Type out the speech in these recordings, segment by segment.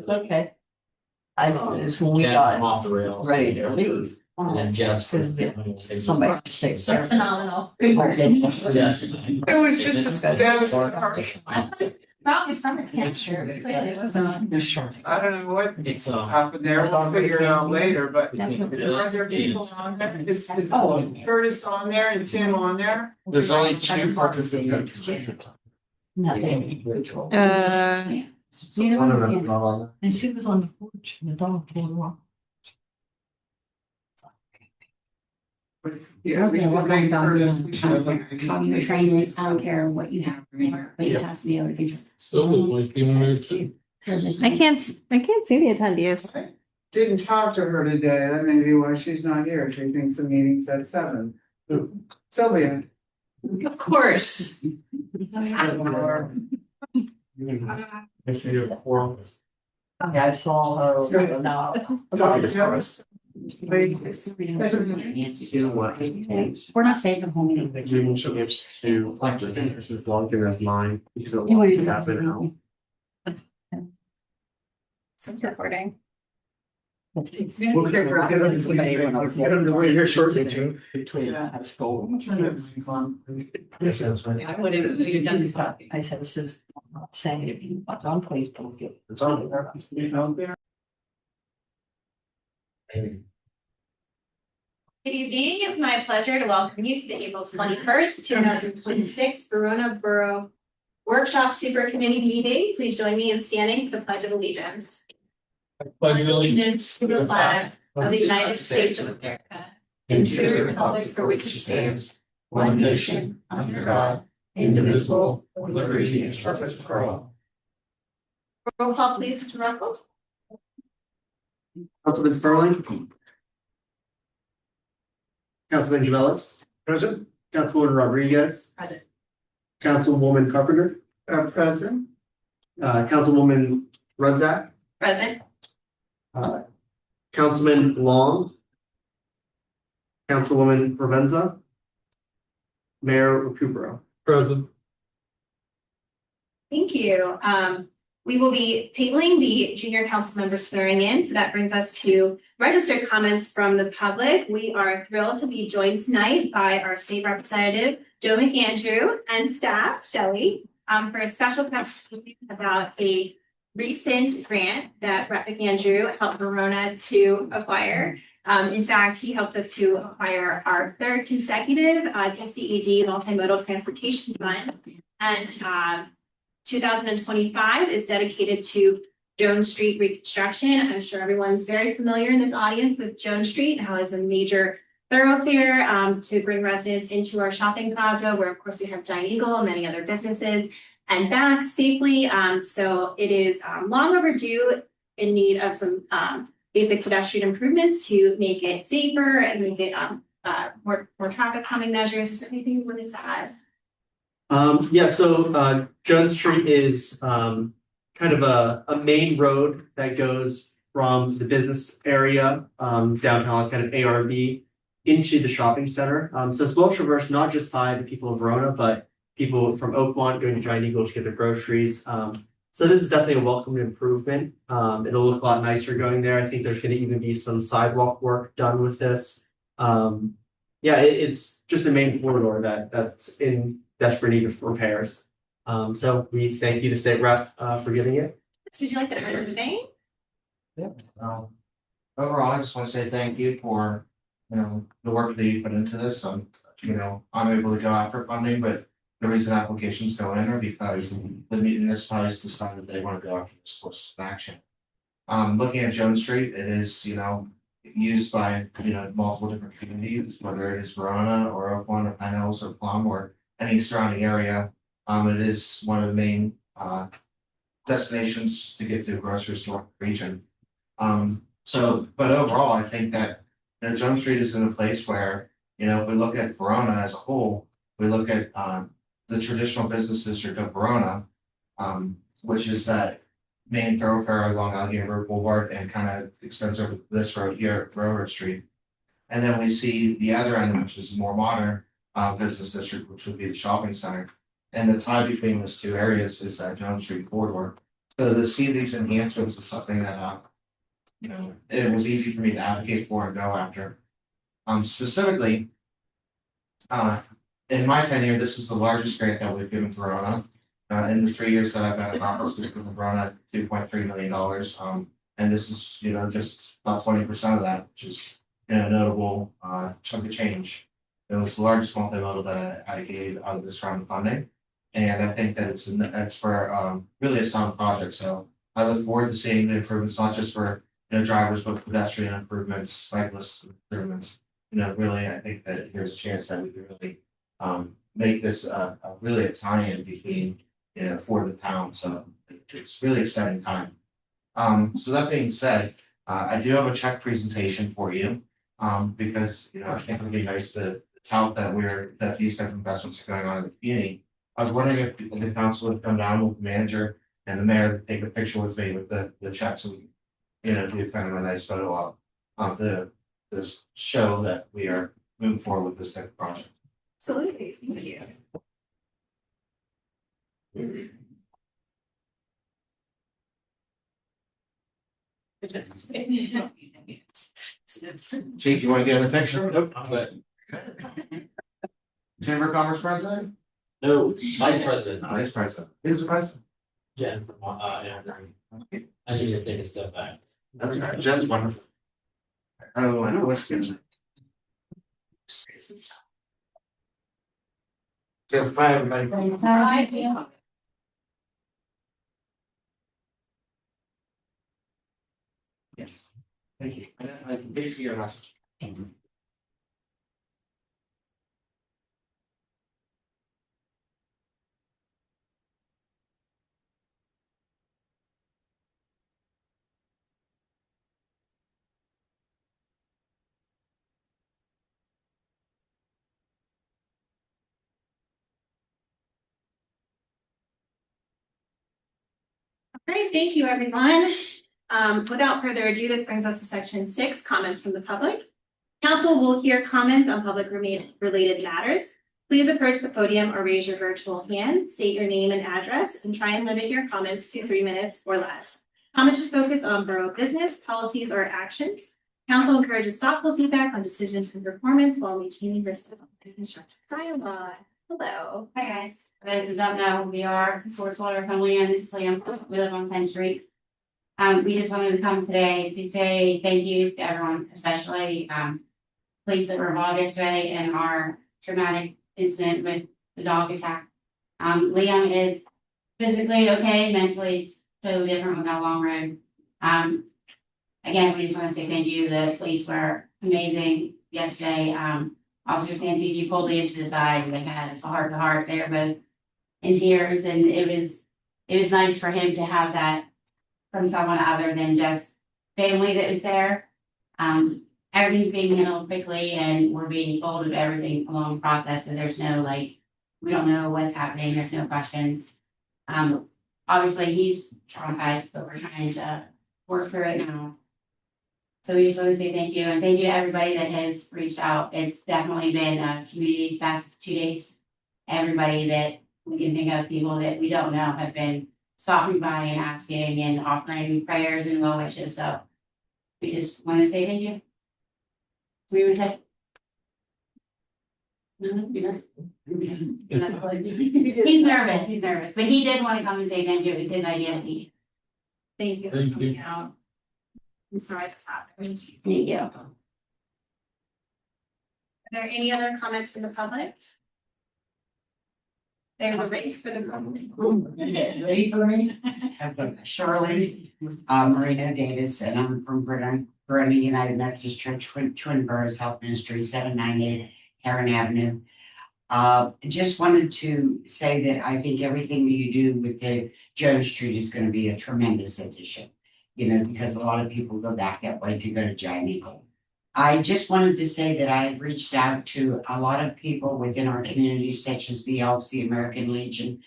Okay. It's when we got off the rails. ready to leave. And just Because somebody was sick. That's phenomenal. Yes. It was just a step. Probably stomach cancer, clearly it was on. Just short. I don't know what It's happened there, we'll figure it out later, but That's what it are there people on there? Is Curtis on there and Tim on there? There's only two participants. Nothing. Control. You One of know, them's not on And she was on the porch and the dog came along. Yeah, we should make Curtis, we should. how you train it, I don't care what you have, but you have to be able to control. So like you I can't see the attendees. I didn't talk to her today, that may be why she's not here, she thinks the meeting's at 7. Sylvia. Of course. Yeah, I saw her now. We're not saving the whole meeting. You should give to like this is longer as mine because it You want to has it now. It's recording. Get them to wait here shortly too. Between high school. Yes, that's right. I would have, you've done, I said, this is not saying if you want on, please book it. It's on. Good evening, it's my pleasure to welcome you to the April 21st, 2026 Verona Borough Workshop Super Committee meeting. Please join me in standing for the Pledge of Allegiance. Pledge of allegiance to the flag of the United States of America and to the republic for which it stands, one nation, under God, indivisible, with liberty and justice for all. Roll call please, Mr. Rocco. Councilman Sperling. Councilman Javelis. Present. Councilwoman Rodriguez. Present. Councilwoman Carpenter. Present. Councilwoman Rudzak. Present. Councilman Long. Councilwoman Provenza. Mayor Recupero. Present. Thank you. We will be tabling the junior council members swearing in. So that brings us to registered comments from the public. We are thrilled to be joined tonight by our state representative, Joe McAndrew, and staff, Shelley, for a special presentation about a recent grant that Rep. McAndrew helped Verona to acquire. In fact, he helped us to acquire our third consecutive DCED multimodal transportation fund. And 2025 is dedicated to Jones Street reconstruction. I'm sure everyone's very familiar in this audience with Jones Street, how it's a major thoroughfare to bring residents into our shopping plaza, where of course we have Giant Eagle and many other businesses, and back safely. So it is long overdue, in need of some basic pedestrian improvements to make it safer and make it more traffic calming measures. Is there anything you wanted to add? So Jones Street is kind of a main road that goes from the business area downtown, kind of ARB, into the shopping center. So it's well traversed not just by the people of Verona, but people from Oakmont going to Giant Eagle to get their groceries. So this is definitely a welcome improvement. It'll look a lot nicer going there. I think there's going to even be some sidewalk work done with this. It's just a main corridor that's in desperate need of repairs. So we thank you to state rep for giving it. Would you like to add anything? Overall, I just want to say thank you for, the work that you put into this. I'm able to go after funding, but the reason applications go in are because the municipalities decided they want to go after this course of action. Looking at Jones Street, it is, used by, multiple different communities, whether it is Verona or Oakland or Pine Hills or Plum or any surrounding area. It is one of the main destinations to get to a grocery store region. But overall, I think that Jones Street is in a place where, if we look at Verona as a whole, we look at the traditional business district of Verona, which is that main thoroughfare along Alligator Boulevard and kind of extends over this road here, Railroad Street. And then we see the other end, which is more modern business district, which would be the shopping center. And the tie between those two areas is that John Street corridor. So to see these enhancements is something that, it was easy for me to advocate for and go after. Specifically, in my tenure, this is the largest grant that we've given Verona. In the 3 years that I've been in office, we've given Verona $2.3 million. And this is, just about 20% of that, which is, a notable, chunk of change. It was the largest multimodal that I gave out of this round of funding. And I think that it's for, really a sound project. So I look forward to seeing the improvements, not just for, drivers, but pedestrian improvements, cyclist improvements. Really, I think that there's a chance that we could really, make this really a tie-in between, for the town. So it's really exciting time. So that being said, I do have a check presentation for you. Because, I think it would be nice to tout that these type of investments are going on in the community. I was wondering if the council would come down with the manager and the mayor to take a picture with me with the check, so we can, do kind of a nice photo of this show that we are moving forward with this type of project. Absolutely, thank you. Chief, you want to get in the picture? Nope, but Chamber of Commerce president? no, vice president, Vice president. Who's the president? Jen from, Anaheim. I need to take a step back. That's all right. Jen's wonderful. I don't know what's good. So, bye, everybody. Yes. Thank you. I can see your message. All right, thank you, everyone. Without further ado, this brings us to section 6, comments from the public. Council will hear comments on public related matters. Please approach the podium or raise your virtual hand, state your name and address, and try and limit your comments to 3 minutes or less. Comments should focus on borough business, policies, or actions. Council encourages thoughtful feedback on decisions and performance while maintaining respect and constructive dialogue. Hello. Hi, guys. For those who don't know, we are Source Water Family, and this is Liam. We live on Penn Street. We just wanted to come today to say thank you to everyone, especially police that were involved yesterday in our traumatic incident with the dog attack. Liam is physically okay, mentally it's totally different with that long road. Again, we just want to say thank you. The police were amazing yesterday. Officer Sanfiji pulled Liam to the side, and they had a heart to heart. They were both in tears, and it was nice for him to have that from someone other than just family that was there. Everything's being handled quickly, and we're being told of everything along the process, and there's no we don't know what's happening, there's no questions. Obviously he's traumatized, but we're trying to work through it now. So we just want to say thank you, and thank you to everybody that has reached out. It's definitely been a community the past 2 days. Everybody that we can think of, people that we don't know, have been stopping by and asking and offering prayers and well wishes. So we just want to say thank you. We would say. He's nervous, but he did want to come and say thank you. It was his idea to be. Thank you for Thank coming you. out. I'm sorry this happened. Thank you. Are there any other comments from the public? There's a race for the public. Ready for me? Shirley, Marina Davis, and I'm from Verona United Methodist Church, Twin Boroughs Health Ministry, 798 Heron Avenue. Just wanted to say that I think everything that you do with the Jones Street is going to be a tremendous addition, because a lot of people go back that way to go to Giant Eagle. I just wanted to say that I have reached out to a lot of people within our community, such as the Elks, the American Legion,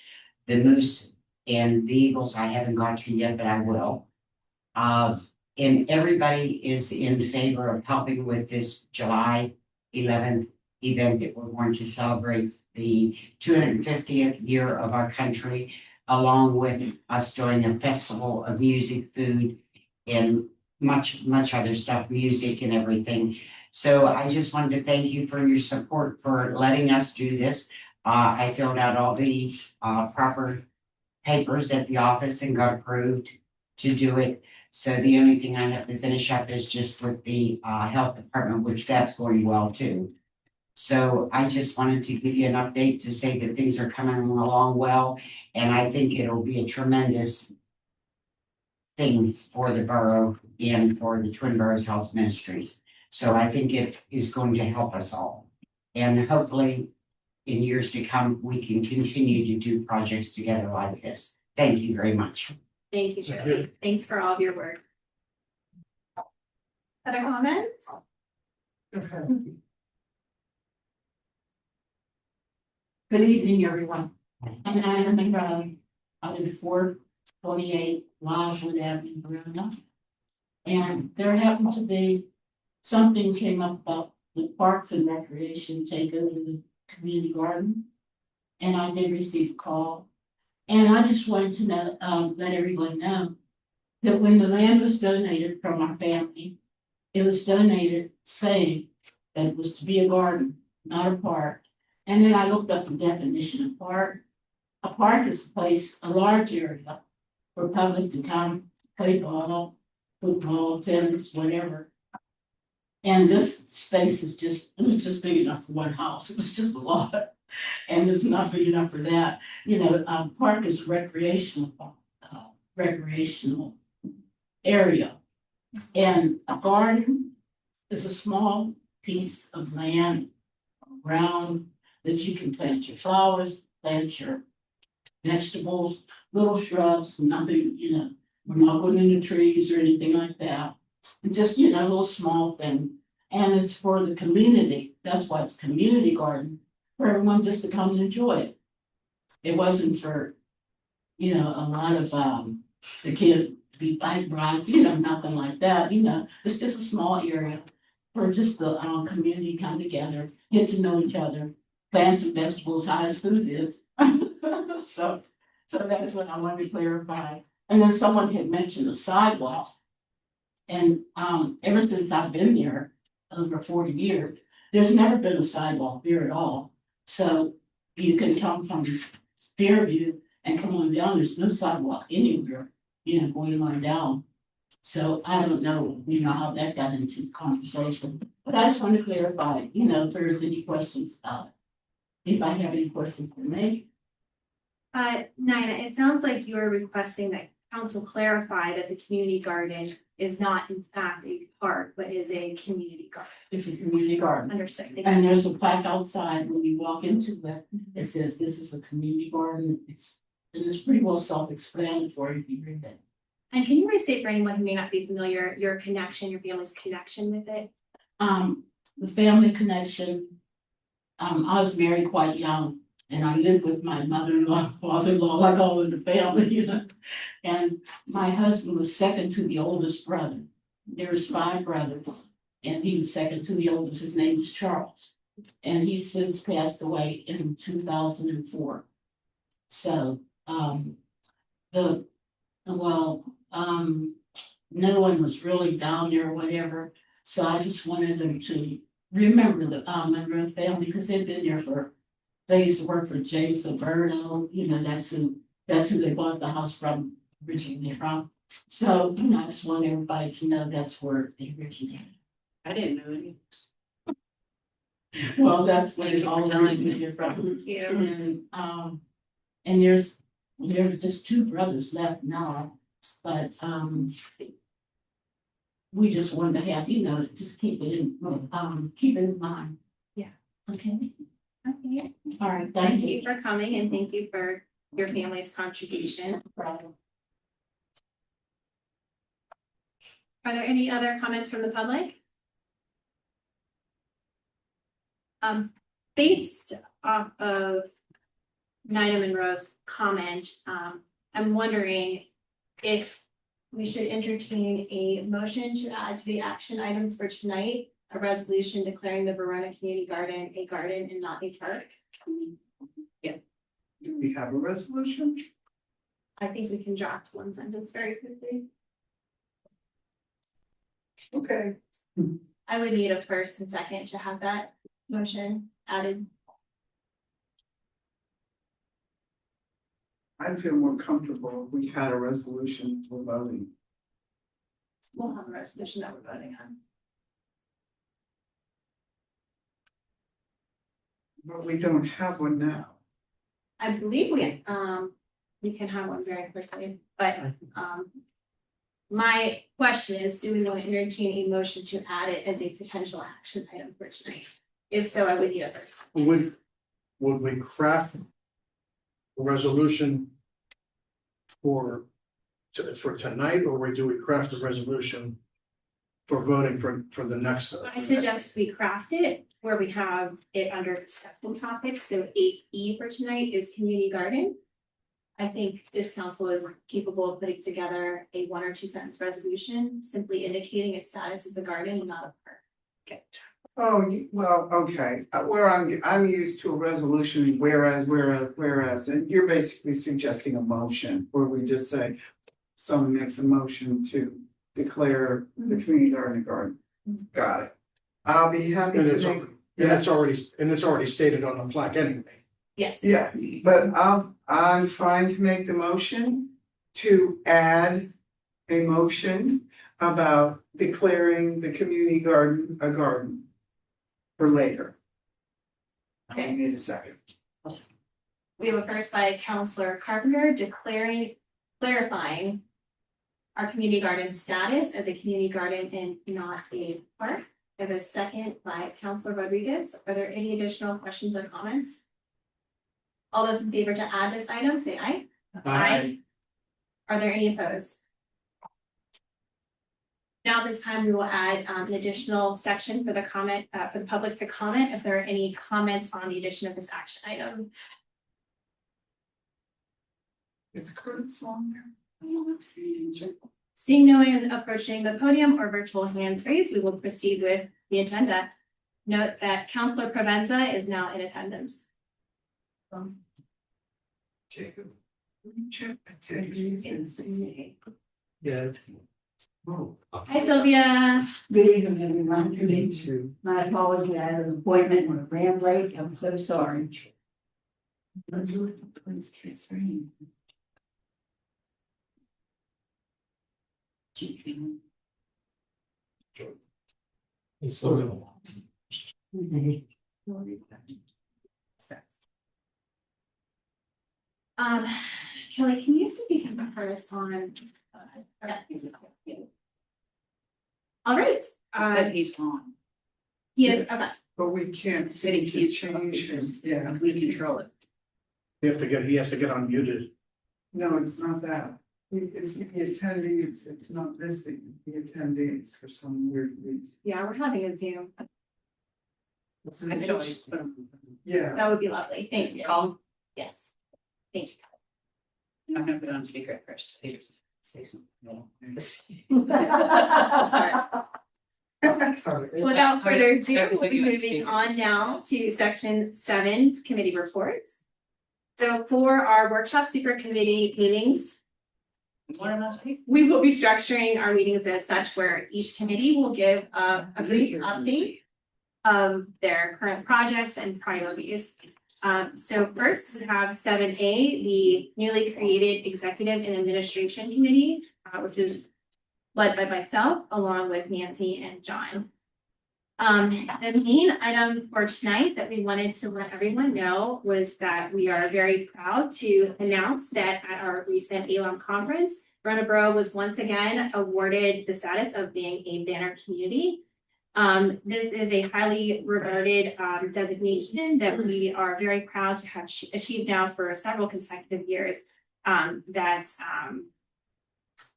the Moose, and the Eagles. I haven't got to yet, but I will. And everybody is in favor of helping with this July 11th event that we're going to celebrate the 250th year of our country, along with us doing a festival of music, food, and much other stuff, music and everything. So I just wanted to thank you for your support for letting us do this. I filled out all the proper papers at the office and got approved to do it. So the only thing I have to finish up is just with the health department, which that's going well too. So I just wanted to give you an update to say that things are coming along well, and I think it'll be a tremendous thing for the borough and for the Twin Boroughs Health Ministries. So I think it is going to help us all. And hopefully in years to come, we can continue to do projects together like this. Thank you very much. Thank you, Shirley. Thanks for all of your work. Other comments? Good evening, everyone. And I am out in 428 Lodgewood Avenue, Verona. And there happened to be, something came up about the Parks and Recreation take over the community garden. And I did receive a call. And I just wanted to know, let everyone know that when the land was donated from our family, it was donated saying that it was to be a garden, not a park. And then I looked up the definition of park. A park is a place, a large area for public to come, play ball, football, tennis, whatever. And this space is just, it was just big enough for one house. It was just a lot. And it's not big enough for that. You know, park is recreational area. And a garden is a small piece of land, ground, that you can plant your flowers, plant your vegetables, little shrubs, nothing, you know, we're not going into trees or anything like that. Just, you know, a little small thing. And it's for the community. That's why it's community garden, for everyone just to come and enjoy it. It wasn't for, you know, a lot of the kid to be bike rides, you know, nothing like that, you know. It's just a small area for just the community come together, get to know each other. Plants and vegetables, how his food is. So that's what I wanted to clarify. And then someone had mentioned a sidewalk. And ever since I've been there, over 40 years, there's never been a sidewalk there at all. So you can come from Fairview and come on down, there's no sidewalk anywhere, you know, going on down. So I don't know, you know, how that got into conversation. But I just want to clarify, you know, if there's any questions about it. If I have any questions for me. Nina, it sounds like you are requesting that council clarify that the community garden is not in fact a park, but is a community garden. It's a community garden. Understood. And there's a plaque outside when you walk into it. It says this is a community garden. It's pretty well self-explanatory if you read it. And can you restate for anyone who may not be familiar, your connection, your family's connection with it? The family connection. I was married quite young and I lived with my mother-in-law, father-in-law, like all in the family, you know. And my husband was second to the oldest brother. There's 5 brothers and he was second to the oldest. His name is Charles. And he's since passed away in 2004. So, no one was really down there or whatever. So I just wanted them to remember the Monroe family because they've been there they used to work for James Alberto, you know, that's who they bought the house from, originally from. So, you know, I just want everybody to know that's where they originated. I didn't know any. Well, that's where it all originated from. Thank you. And there's just 2 brothers left now, but we just wanted to have, you know, just keep it in mind. Yeah. Okay. Okay. All right. Thank you for coming and thank you for your family's contribution. Are there any other comments from the public? Based off of Nina Monroe's comment, I'm wondering if we should entertain a motion to add to the action items for tonight, a resolution declaring the Verona Community Garden a garden and not a park. Do we have a resolution? I think we can draft one sentence very quickly. Okay. I would need a first and second to have that motion added. I'd feel more comfortable if we had a resolution for voting. We'll have a resolution that we're voting on. But we don't have one now. I believe we can have one very quickly, but, my question is, do we want to entertain a motion to add it as a potential action item for tonight? If so, I would need a first. Would we craft a resolution for tonight, or do we craft a resolution for voting for the next? I suggest we craft it where we have it under discussion topics, so 8E for tonight is community garden. I think this council is capable of putting together a 1 or 2 sentence resolution, simply indicating its status as a garden and not a park. Okay. Oh, well, okay, I'm used to a resolution, whereas, and you're basically suggesting a motion where we just say. Someone makes a motion to declare the community garden. Got it. I'll be happy And to it's, make. it's already stated on the plaque anyway. Yes. Yeah, but I'm fine to make the motion to add a motion about declaring the community garden a garden for later. I Okay. need a second. We have a first by Counselor Carpenter clarifying our community garden status as a community garden and not a park. I have a second by Counselor Rodriguez. Are there any additional questions or comments? All those in favor to add this item, say aye. Aye. Are there any opposed? Now this time we will add an additional section for the comment, for the public to comment if there are any comments on the addition of this action item. It's Kurt's on there. Seeing no one approaching the podium or virtual hands raised, we will proceed with the agenda. Note that Counselor Provenza is now in attendance. Jacob. Check attendees and see. Yeah. Hi Sylvia. Good evening, everyone. My apology, I had an appointment and ran late. I'm so sorry. Please can't say. Kelly, can you see if you can put us on? All right, He's on. he is, okay, But we can't seem to change him, yeah, We control it. He has to get unmuted. no, it's not that. It's the attendees, it's not listing the attendees for some weird reason. yeah, we're having a Zoom. I could always put him. Yeah, That would be lovely, thank you. Call Yes. Thank you. I'm gonna put it on speaker first. Say something. Without further ado, we'll be moving on now to section 7, committee reports. So for our workshop super committee meetings, we will be structuring our meetings as such where each committee will give a brief update of their current projects and priorities. So first we have 7A, the newly created Executive and Administration Committee, which is led by myself along with Nancy and John. The main item for tonight that we wanted to let everyone know was that we are very proud to announce that at our recent ALAM conference, Bronabro was once again awarded the status of being a banner community. This is a highly regarded designation that we are very proud to have achieved now for several consecutive years. That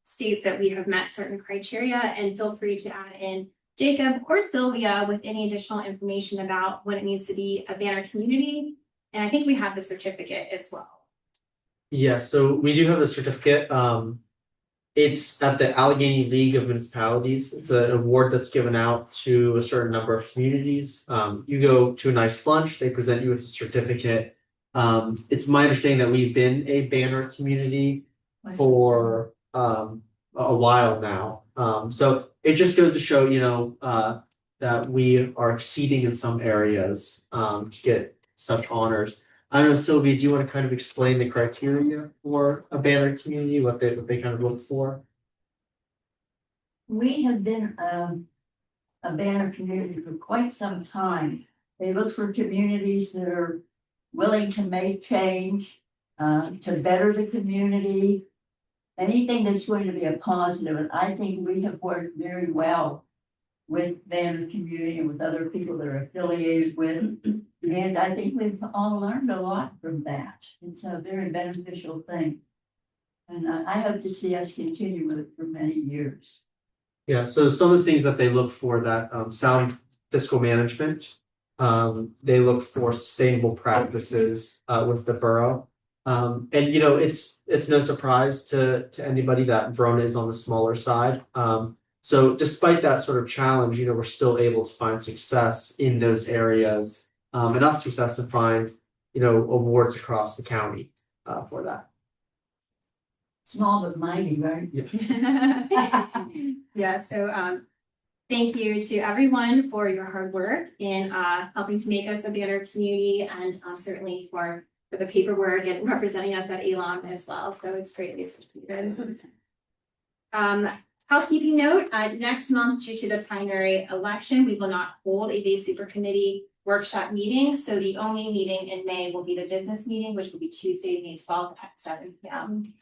states that we have met certain criteria, and feel free to add in Jacob or Sylvia with any additional information about what it means to be a banner community. And I think we have the certificate as well. Yeah, so we do have the certificate. It's at the Allegheny League of Municipalities. It's an award that's given out to a certain number of communities. You go to a nice lunch, they present you with a certificate. It's my understanding that we've been a banner community for a while now. So it just goes to show, that we are exceeding in some areas to get such honors. I don't know, Sylvia, do you want to kind of explain the criteria for a banner community, what they kind of look for? We have been a banner community for quite some time. They look for communities that are willing to make change, to better the community. Anything that's going to be a positive, and I think we have worked very well with banner community and with other people that are affiliated with. And I think we've all learned a lot from that. It's a very beneficial thing. And I hope to see us continue with it for many years. Yeah, so some of the things that they look for that sound fiscal management. They look for sustainable practices with the borough. And it's no surprise to anybody that Verona is on the smaller side. So despite that sort of challenge, we're still able to find success in those areas, and not success to find, awards across the county for that. Small but mighty, right? Yeah, so thank you to everyone for your hard work in helping to make us a better community, and certainly for the paperwork and representing us at ALOM as well. So it's greatly appreciated. Housekeeping note, next month, due to the primary election, we will not hold a day super committee workshop meeting. So the only meeting in May will be the business meeting, which will be Tuesday, May 12th at 7 p.m.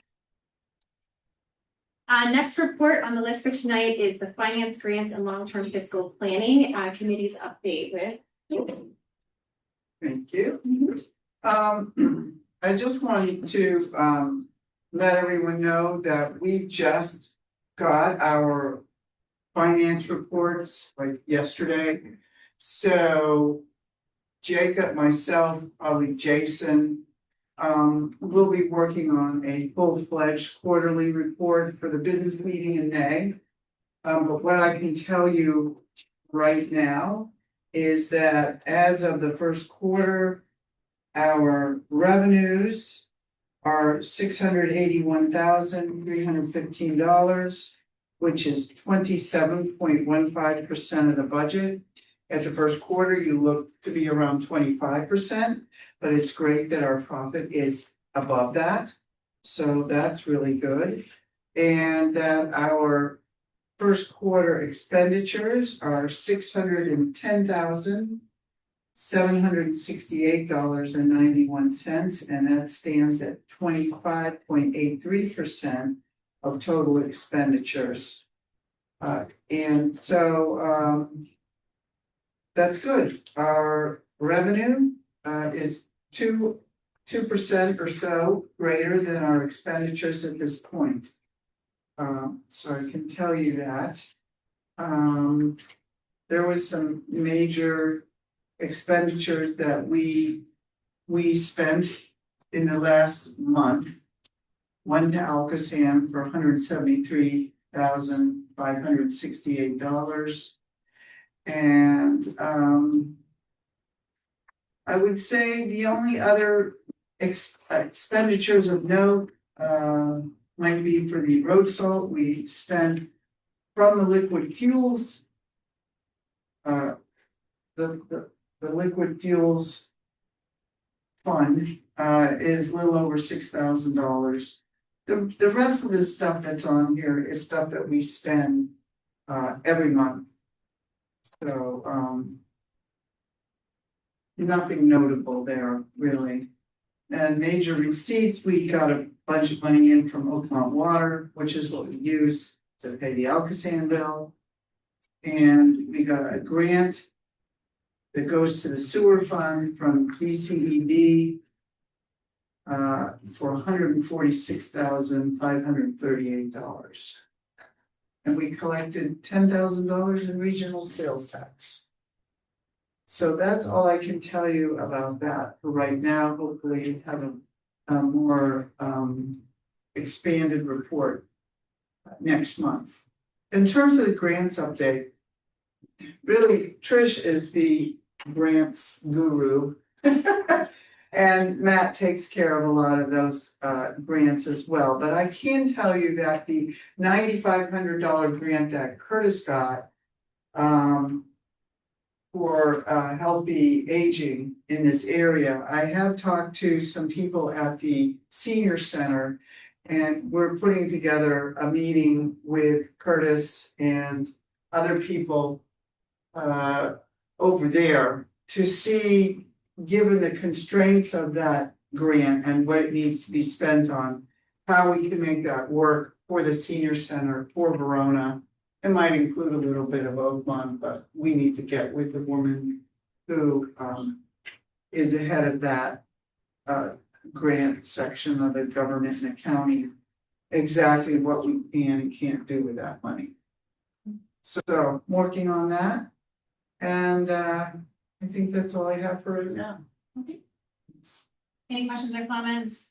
Next report on the list for tonight is the Finance Grants and Long-Term Fiscal Planning Committee's update with. Thank you. I just wanted to let everyone know that we just got our finance reports like yesterday. So Jacob, myself, probably Jason, we'll be working on a full-fledged quarterly report for the business meeting in May. But what I can tell you right now is that as of the first quarter, our revenues are $681,315, which is 27.15% of the budget. At the first quarter, you look to be around 25%, but it's great that our profit is above that. So that's really good. And that our first quarter expenditures are $610,768.91, and that stands at 25.83% of total expenditures. And so that's good. Our revenue is 2% or so greater than our expenditures at this point. So I can tell you that. There was some major expenditures that we spent in the last month. One to Alcoasand for $173,568. And I would say the only other expenditures of note might be for the road salt we spent from the liquid fuels. The liquid fuels fund is a little over $6,000. The rest of the stuff that's on here is stuff that we spend every month. So nothing notable there really. And major receipts, we got a bunch of money in from Oakmont Water, which is what we use to pay the Alcoasand bill. And we got a grant that goes to the sewer fund from BCED for $146,538. And we collected $10,000 in regional sales tax. So that's all I can tell you about that for right now. Hopefully have a more expanded report next month. In terms of the grants update, really Trish is the grants guru. And Matt takes care of a lot of those grants as well, but I can tell you that the $9,500 grant that Curtis got for healthy aging in this area, I have talked to some people at the senior center, and we're putting together a meeting with Curtis and other people over there to see, given the constraints of that grant and what it needs to be spent on, how we can make that work for the senior center for Verona. It might include a little bit of Oakmont, but we need to get with the woman who is ahead of that grant section of the government and the county, exactly what we can and can't do with that money. So I'm working on that, and I think that's all I have for right now. Okay. Any questions or comments?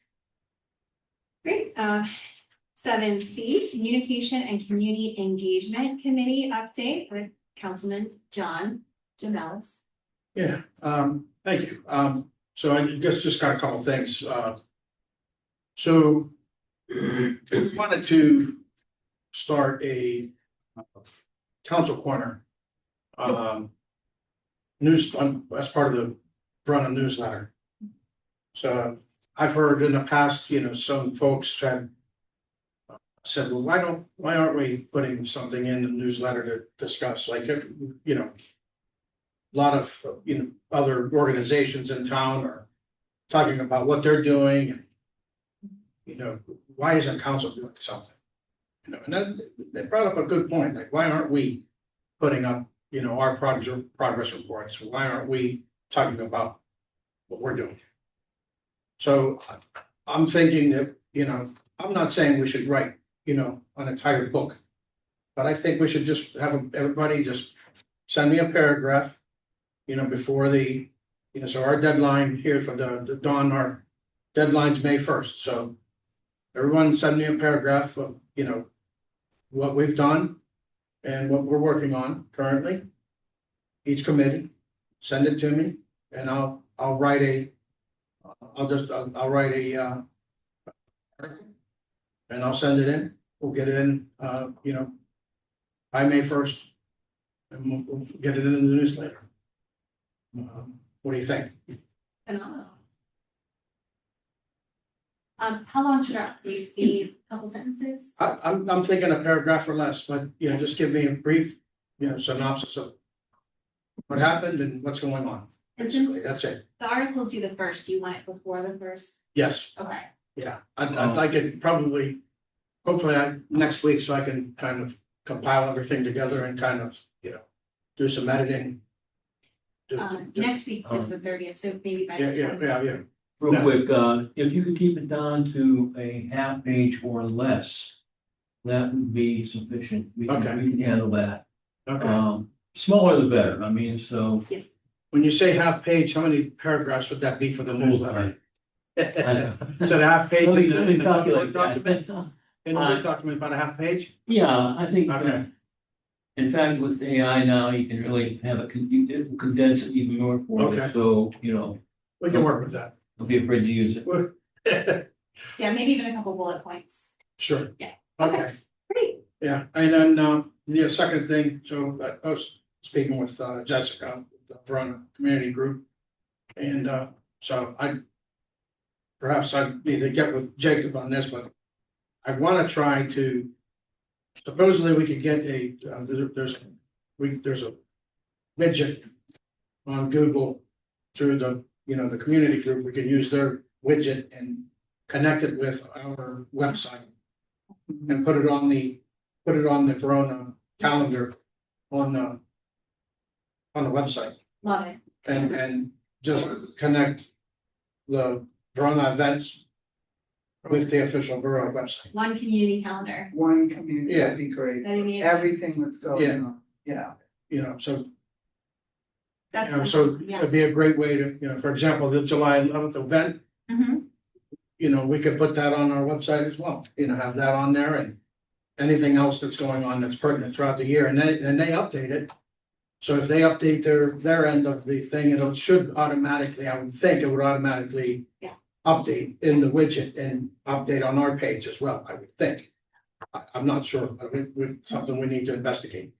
Great, 7C, Communication and Community Engagement Committee update with Councilman John Jamelis. Yeah, thank you. So I guess just got a couple things. So wanted to start a council corner news as part of the Verona newsletter. So I've heard in the past, some folks had said, well, why aren't we putting something in the newsletter to discuss, like, if, a lot of, other organizations in town are talking about what they're doing. Why isn't council doing something? And then they brought up a good point, like, why aren't we putting up, our progress reports? Why aren't we talking about what we're doing? So I'm thinking that, I'm not saying we should write, an entire book, but I think we should just have everybody just send me a paragraph, before the, so our deadline here for the dawn, our deadline's May 1st. So everyone send me a paragraph of, what we've done and what we're working on currently. Each committee, send it to me, and I'll write I'll write a and I'll send it in. We'll get it in, by May 1st. And we'll get it in the newsletter. What do you think? Phenomenal. How long should our updates be? Couple sentences? I'm thinking a paragraph or less, but, just give me a brief, synopsis of what happened and what's going on. And Basically, since that's it. the articles do the first, do you want it before the first? Yes, Okay. yeah, I'd like it probably, hopefully next week, so I can kind of compile everything together and kind of, do some editing. Next week is the 30th, so maybe by the Yeah. 22nd. Real Yeah. quick, if you could keep it down to a half page or less, that would be sufficient. We Okay. can handle that. Okay, Smaller the better. I mean, so. when you say half page, how many paragraphs would that be for the newsletter? I- So the half page Let me in the calculate Word document, that. in the Word document, about a half page? Yeah, I think, Okay. in fact, with AI now, you can really have it condense it even more for Okay. you. So, We can work with that. don't be afraid to use it. Yeah, maybe even a couple bullet points. Sure. Yeah. Okay. Great. Yeah, and then, the second thing, so I was speaking with Jessica, the Verona Community Group. And so perhaps I need to get with Jacob on this, but I want to try to, supposedly we could get there's a widget on Google through the, the community group. We could use their widget and connect it with our website and put it on the Verona calendar on the website. Love it. And just connect the Verona events with the official Verona website. One community calendar. One community, that'd be great. That'd be amazing. Everything that's going Yeah. on, yeah. So, That's so yeah. it'd be a great way to, for example, the July 11th event, Mhm. we could put that on our website as well, have that on there and anything else that's going on that's pertinent throughout the year, and they update it. So if they update their end of the thing, it should automatically, I would think it would automatically. Yeah. Update in the widget and update on our page as well, I would think. I'm not sure, but something we need to investigate,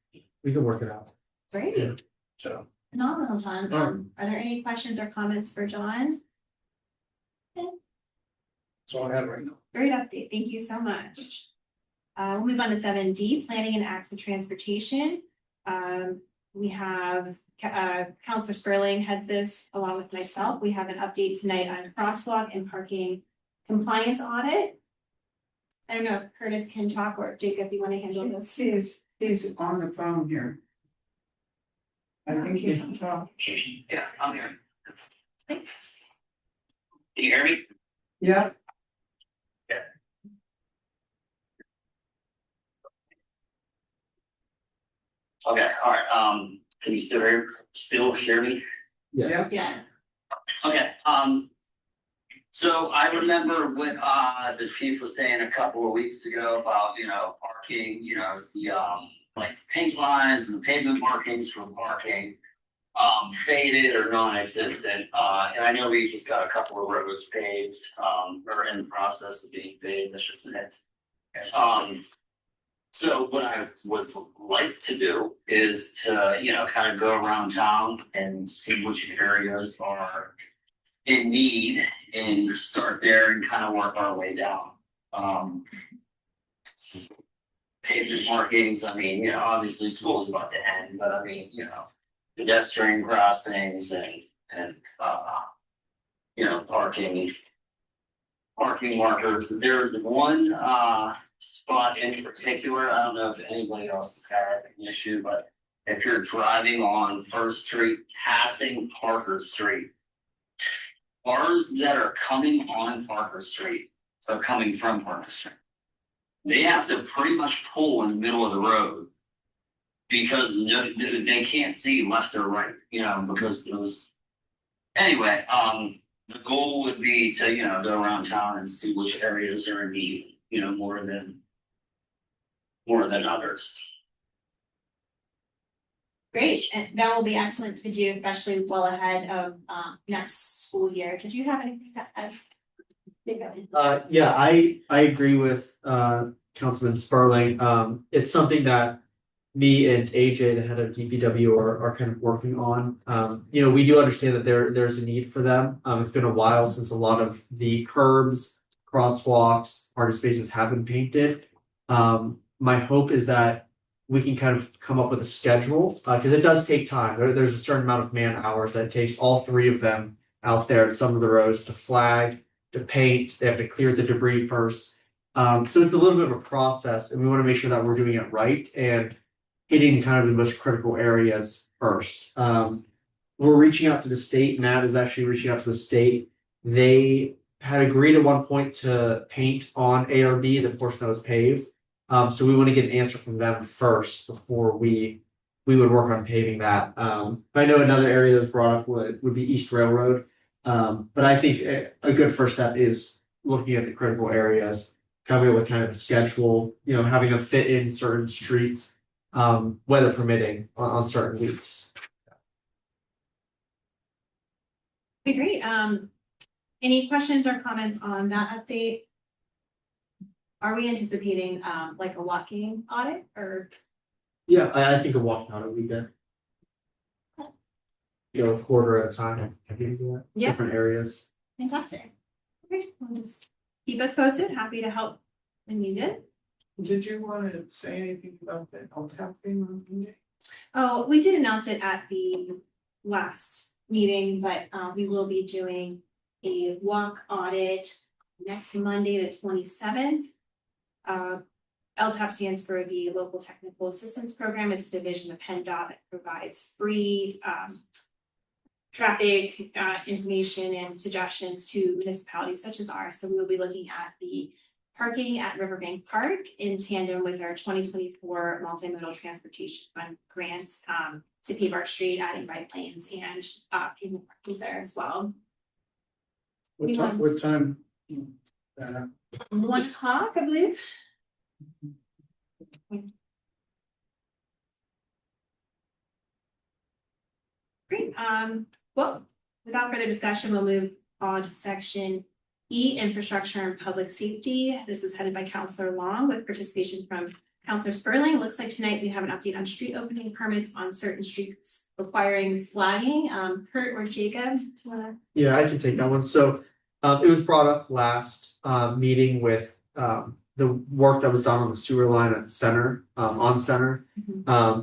We can work it out. Great. so. Phenomenal, John. Are there any questions or comments for John? That's all I have right now. Great update. Thank you so much. We'll move on to 7D, planning and active transportation. We have Counselor Sperling heads this along with myself. We have an update tonight on crosswalk and parking compliance audit. I don't know if Curtis can talk or Jacob, you want to handle this? He's on the phone here. I think he can talk. Yeah, I'm here. Can you hear me? Yeah, Okay, all right, can you still hear me? yeah. Yeah. Okay, so I remember what, the chief was saying a couple of weeks ago about, parking, the, like paint lines and the pavement markings for parking. Faded or non-existent, and I know we just got a couple of roads paved, or in the process of being paved, I should say. So what I would like to do is to, kind of go around town and see which areas are in need and start there and kind of work our way down. Pavement markings, I mean, obviously school's about to end, but I mean, pedestrian crossings and parking markers. There's one spot in particular, I don't know if anybody else has had an issue, but if you're driving on First Street, passing Parker Street, cars that are coming on Parker Street are coming from Parker Street. They have to pretty much pull in the middle of the road because they can't see left or right, because those. Anyway, the goal would be to, go around town and see which areas are in need, more than others. Great, and that will be excellent to do, especially well ahead of next school year. Did you have anything to add? Yeah, I agree with Councilman Sperling. It's something that me and AJ, the head of DPW, are kind of working on. We do understand that there's a need for them. It's been a while since a lot of the curbs, crosswalks, parking spaces have been painted. My hope is that we can kind of come up with a schedule, because it does take time. There's a certain amount of man hours that it takes all three of them out there at some of the roads to flag, to paint. They have to clear the debris first. So it's a little bit of a process, and we want to make sure that we're doing it right and hitting kind of the most critical areas first. We're reaching out to the state. Matt is actually reaching out to the state. They had agreed at one point to paint on ARB, the portion that was paved. So we want to get an answer from them first before we would work on paving that. I know another area that was brought up would be East Railroad. But I think a good first step is looking at the critical areas, coming up with kind of a schedule, having them fit in certain streets, weather permitting on certain weeks. Okay, great. Any questions or comments on that update? Are we anticipating like a walking audit or? Yeah, I think a walking audit would be good. A quarter at a time. I can do that. Yeah. Different areas. Fantastic. Okay, we'll just keep us posted. Happy to help when needed. Did you want to say anything about that LTAP thing on Monday? Oh, we did announce it at the last meeting, but we will be doing a walk audit next Monday, the 27th. LTAP stands for the Local Technical Assistance Program. It's a division of PennDOT that provides free traffic information and suggestions to municipalities such as ours. So we will be looking at the parking at Riverbank Park in tandem with our 2024 multimodal transportation fund grants to pave our street, adding bike lanes and pavement parkings there as well. What time? 1 o'clock, I believe. Great, well, without further discussion, we'll move on to section E, infrastructure and public safety. This is headed by Counselor Long with participation from Counselor Sperling. Looks like tonight we have an update on street opening permits on certain streets requiring flagging. Kurt or Jacob, do you wanna? Yeah, I can take that one. So it was brought up last meeting with the work that was done on the sewer line at Center, on Center.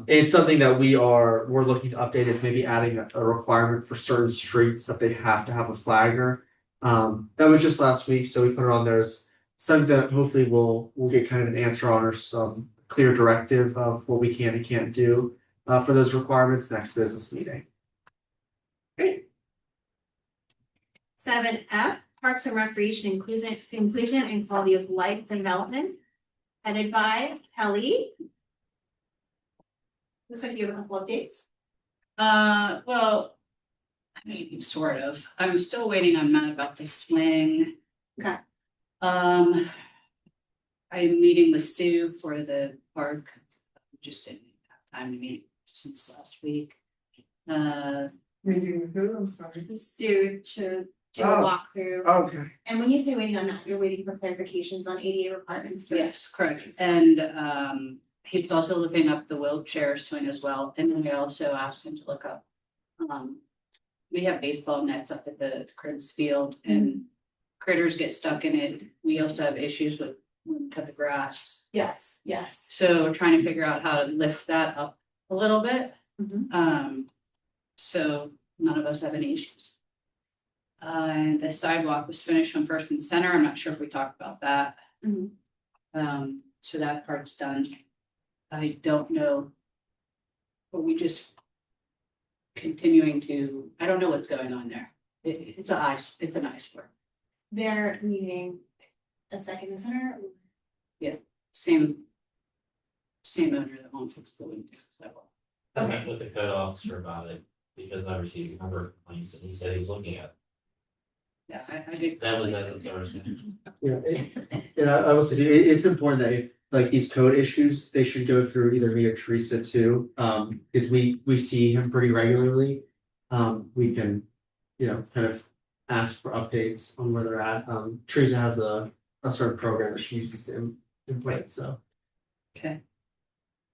It's something that we're looking to update is maybe adding a requirement for certain streets that they have to have a flagger. That was just last week, so we put it on there as something that hopefully we'll get kind of an answer on or some clear directive of what we can and can't do for those requirements next business meeting. Okay. 7F, Parks and Recreation Inclusion and Quality of Life Development, headed by Kelly. Looks like you have a couple updates. Well, I mean, sort of. I'm still waiting on Matt about the swing. Okay. I'm meeting with Sue for the park. Just didn't have time to meet since last week. Meeting with who, I'm sorry. Sue to do a walkthrough. Okay. And when you say waiting on that, you're waiting for clarifications on ADA requirements first? Yes, correct. And he was also looking up the wheelchair swing as well. And then I also asked him to look up. We have baseball nets up at the Critters field and critters get stuck in it. We also have issues with when we cut the grass. Yes, yes. So we're trying to figure out how to lift that up a little bit. So none of us have any issues. And the sidewalk was finished on First and Center. I'm not sure if we talked about that. So that part's done. I don't know. But we just continuing to, I don't know what's going on there. It's an eyesore. They're meeting at Second and Center? Same owner that owns the window. So I met with the code officer about it because I received a number of complaints and he said he was looking at it. yeah, I did. That was Thursday. Yeah, I will say it's important that if like these code issues, they should go through either me or Teresa too. Because we see him pretty regularly. We can, kind of ask for updates on where they're at. Teresa has a certain program that she uses to implement, so. Okay.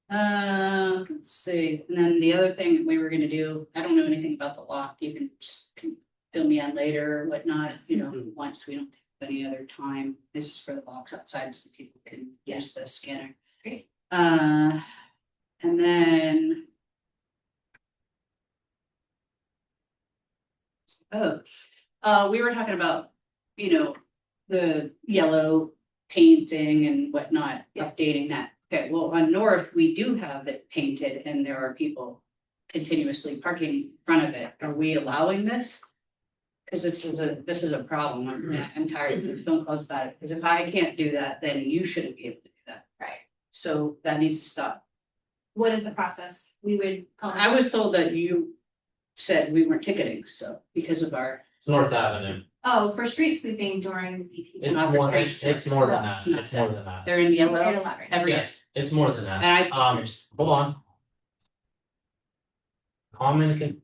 Let's see, and then the other thing we were gonna do, I don't know anything about the lock, you can just fill me in later or whatnot, once we don't have any other time. This is for the box outside so people can use the scanner. Great. And then. We were talking about, the yellow painting and whatnot, updating that. Okay, well, on North, we do have it painted and there are people continuously parking in front of it. Are we allowing this? Because this is a problem. I'm tired of this phone calls about it. Because if I can't do that, then you shouldn't be able to do that. Right. So that needs to stop. What is the process? We would call. I was told that you said we weren't ticketing, so because of our. It's North Avenue. Oh, for street sweeping during BP. It's more than that. It's more than that. They're in yellow every day. Yes, it's more than that. And Hold on.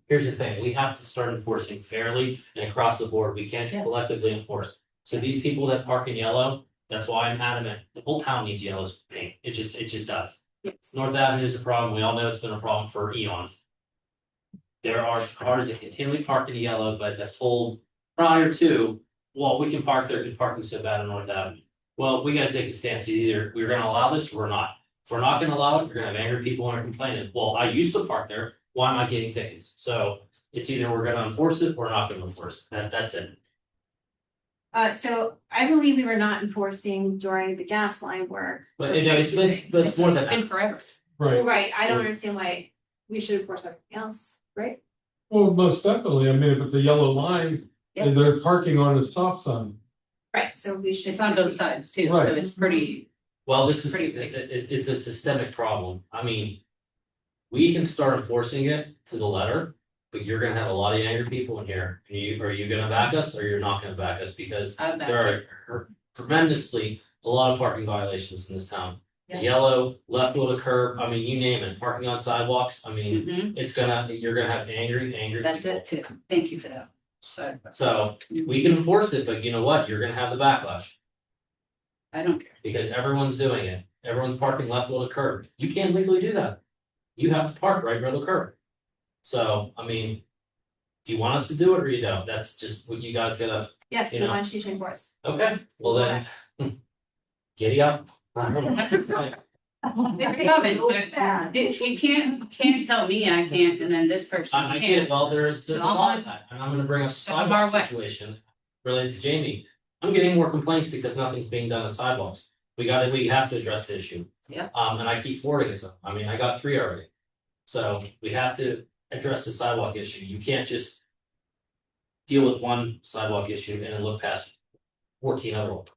Here's the thing, we have to start enforcing fairly and across the board. We can't just collectively enforce. So these people that park in yellow, that's why I'm adamant, the whole town needs yellow paint. It just does. Yes. North Avenue is a problem. We all know it's been a problem for eons. There are cars that continually park in yellow, but have told prior to, well, we can park there because parking's so bad on North Avenue. Well, we gotta take a stance. Either we're gonna allow this or we're not. If we're not gonna allow it, you're gonna have angry people and are complaining. Well, I used to park there. Why am I getting tickets? So it's either we're gonna enforce it or not gonna enforce it. That's it. So I believe we were not enforcing during the gas line work. But it's more than been that. forever. Right, I don't understand why we should enforce everything else, right? Well, most definitely. I mean, if it's a yellow line and they're parking on a stop sign. Right, so we should. It's on both sides too, so Right. it's pretty. Well, this is, Pretty big. it's a systemic problem. I mean, we can start enforcing it to the letter, but you're gonna have a lot of angry people in here. Are you gonna back us or you're not gonna back us? Because I'm back. there are tremendously a lot of parking violations in this town. The yellow, left wheel to curb, I mean, you name it, parking on sidewalks, I mean, Mhm. you're gonna have angry That's people. it too. Thank you for that. So we can enforce it, but you know what? You're gonna have the backlash I don't care. because everyone's doing it. Everyone's parking left wheel to curb. You can't legally do that. You have to park right wheel to curb. So, I mean, do you want us to do it or you don't? That's just what you guys gotta, Yes, You we know. want you to enforce. okay, well then, giddy up. It's coming, but you can't tell me I can't and then this person I get can't. it, well, there's So a I'm lot on- of that, and I'm gonna bring up Step our sidewalk way. situation related to Jamie. I'm getting more complaints because nothing's being done on sidewalks. We have to address the issue. Yeah. And I keep forwarding it to them. I mean, I got 3 already. So we have to address the sidewalk issue. You can't just deal with one sidewalk issue and then look past 14 other ones.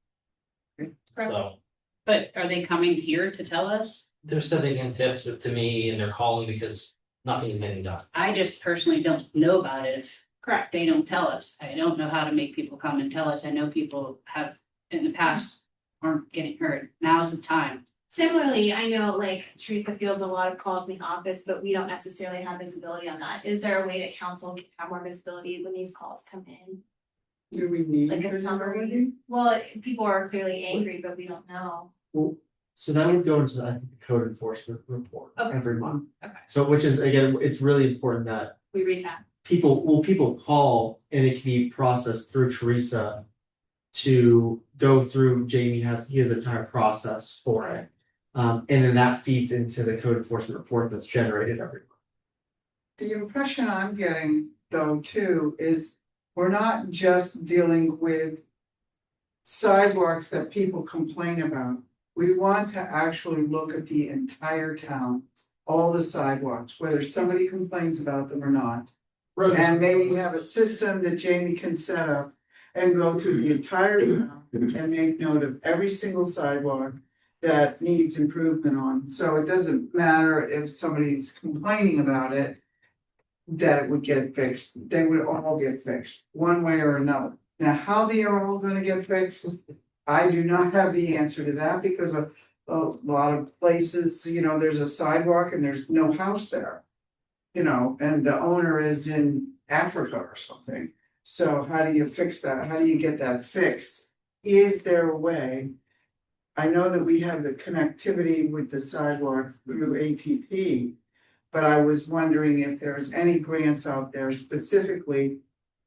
So But are they coming here to tell us? they're sending in tips to me and they're calling because nothing's getting done. I just personally don't know about it. If Correct. they don't tell us. I don't know how to make people come and tell us. I know people have in the past aren't getting heard. Now's the time. Similarly, I know like Teresa fields a lot of calls in the office, but we don't necessarily have visibility on that. Is there a way that council can have more visibility when these calls come in? Do we need Like a visibility? summary? Well, people are clearly angry, but we don't know. Well, so that would go into, I think, the code enforcement report Okay. every month. Okay. So which is, again, it's really important that We read that. people call and it can be processed through Teresa to go through, he has an entire process for it. And then that feeds into the code enforcement report that's generated every month. The impression I'm getting though too is we're not just dealing with sidewalks that people complain about. We want to actually look at the entire town, all the sidewalks, whether somebody complains about them or not. And maybe have a system that Jamie can set up and go through the entire town and make note of every single sidewalk that needs improvement on. So it doesn't matter if somebody's complaining about it, that it would get fixed. They would all get fixed, one way or another. Now, how they are all gonna get fixed, I do not have the answer to that because a lot of places, there's a sidewalk and there's no house there. And the owner is in Africa or something. So how do you fix that? How do you get that fixed? Is there a way? I know that we have the connectivity with the sidewalk through ATP. But I was wondering if there's any grants out there specifically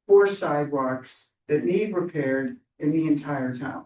for sidewalks that need repaired in the entire town.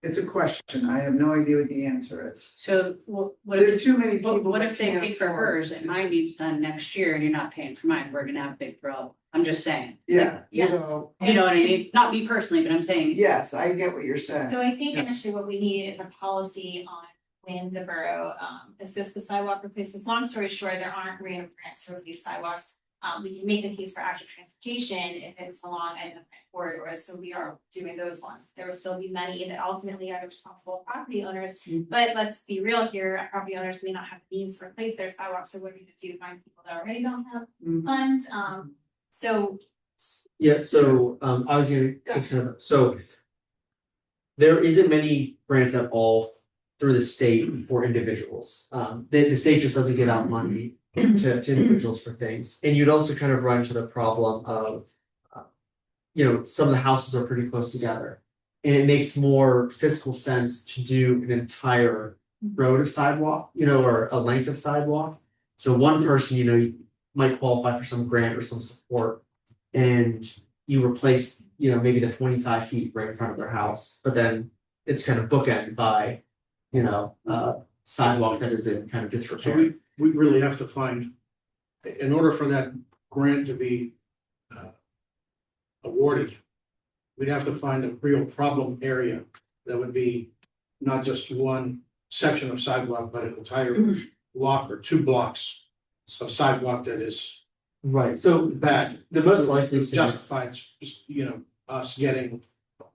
It's a question. I have no idea what the answer is. So what There are if, too many people. what that if they can't pay for afford hers and mine needs done next year and you're not paying for mine? We're gonna have a big problem. I'm just saying. Yeah, Yeah. so, You know what I mean? Not me personally, but I'm saying. yes, I get what you're saying. So I think initially what we need is a policy on when the borough assists with sidewalk replacements. Long story short, there aren't random grants to replace sidewalks. We can make the case for active transportation if it's along identified corridors, so we are doing those ones. There will still be money that ultimately are the responsible property owners. But let's be real here, property owners may not have the means to replace their sidewalks, so what are we gonna do to find people that already don't have funds? So Yeah, so I was so there isn't many grants at all through the state for individuals. The state just doesn't give out money to individuals for things. And you'd also kind of run into the problem of some of the houses are pretty close together. And it makes more fiscal sense to do an entire road of sidewalk, or a length of sidewalk. So one person, might qualify for some grant or some support. And you replace, maybe the 25 feet right in front of their house, but then it's kind of bookended by, sidewalk that is in kind of So disrepair. we really have to find, in order for that grant to be awarded, we'd have to find a real problem area that would be not just one section of sidewalk, but an entire block or 2 blocks of sidewalk that is Right, so bad. the most likely Justifies, us getting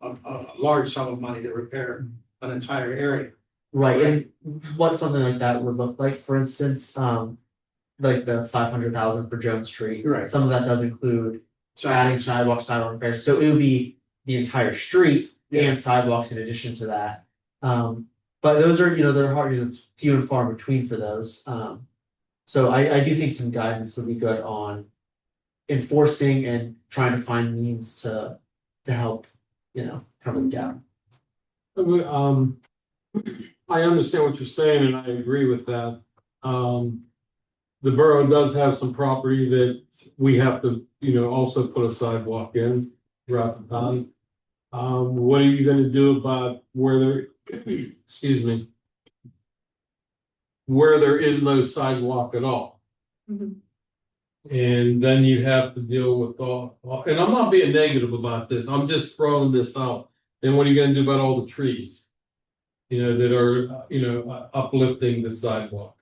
a large sum of money to repair an entire area. Right, and what something like that would look like, for instance, like the 500,000 for Jones Street. Right. Some of that does include adding sidewalk repairs, so it would be the entire street and sidewalks in addition to that. But those are, they're hard because it's few and far between for those. So I do think some guidance would be good on enforcing and trying to find means to help, cover the gap. I understand what you're saying and I agree with that. The borough does have some property that we have to, also put a sidewalk in throughout the time. What are you gonna do about where there, excuse me, where there is no sidewalk at all? And then you have to deal with and I'm not being negative about this, I'm just throwing this out. Then what are you gonna do about all the trees? That are, uplifting the sidewalk.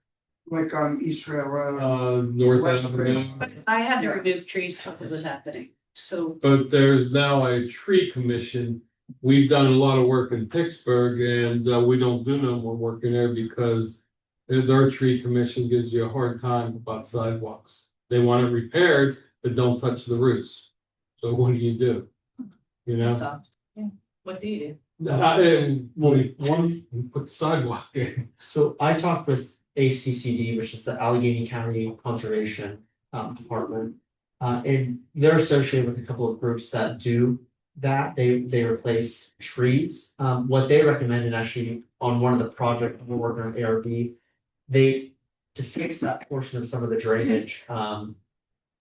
Like on East Rail Road. North West Avenue. I had to remove trees because it was happening, so. But there's now a tree commission. We've done a lot of work in Pittsburgh and we don't do no more work in there because their tree commission gives you a hard time about sidewalks. They want it repaired, but don't touch the roots. So what do? So, yeah. What do you do? One, put the sidewalk in. So I talked with ACCD, which is the Allegheny County Conservation Department. And they're associated with a couple of groups that do that. They replace trees. What they recommended actually on one of the projects we're working on ARB, to fix that portion of some of the drainage,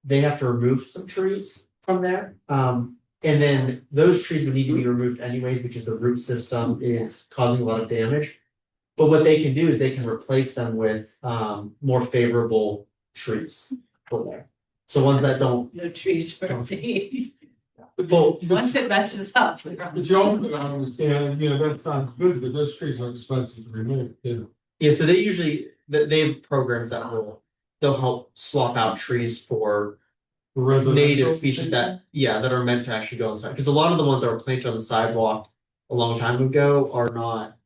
they have to remove some trees from there. And then those trees would need to be removed anyways because the root system is causing a lot of damage. But what they can do is they can replace them with more favorable trees for there. So ones that don't. No trees for me. Well, Once it messes up. But you also gotta understand, that sounds good, but those trees are expensive to remove too. Yeah, so they have programs that they'll help swap out trees for native species that are meant to actually go on the side. Because a lot of the ones that were planted on the sidewalk a long time ago are not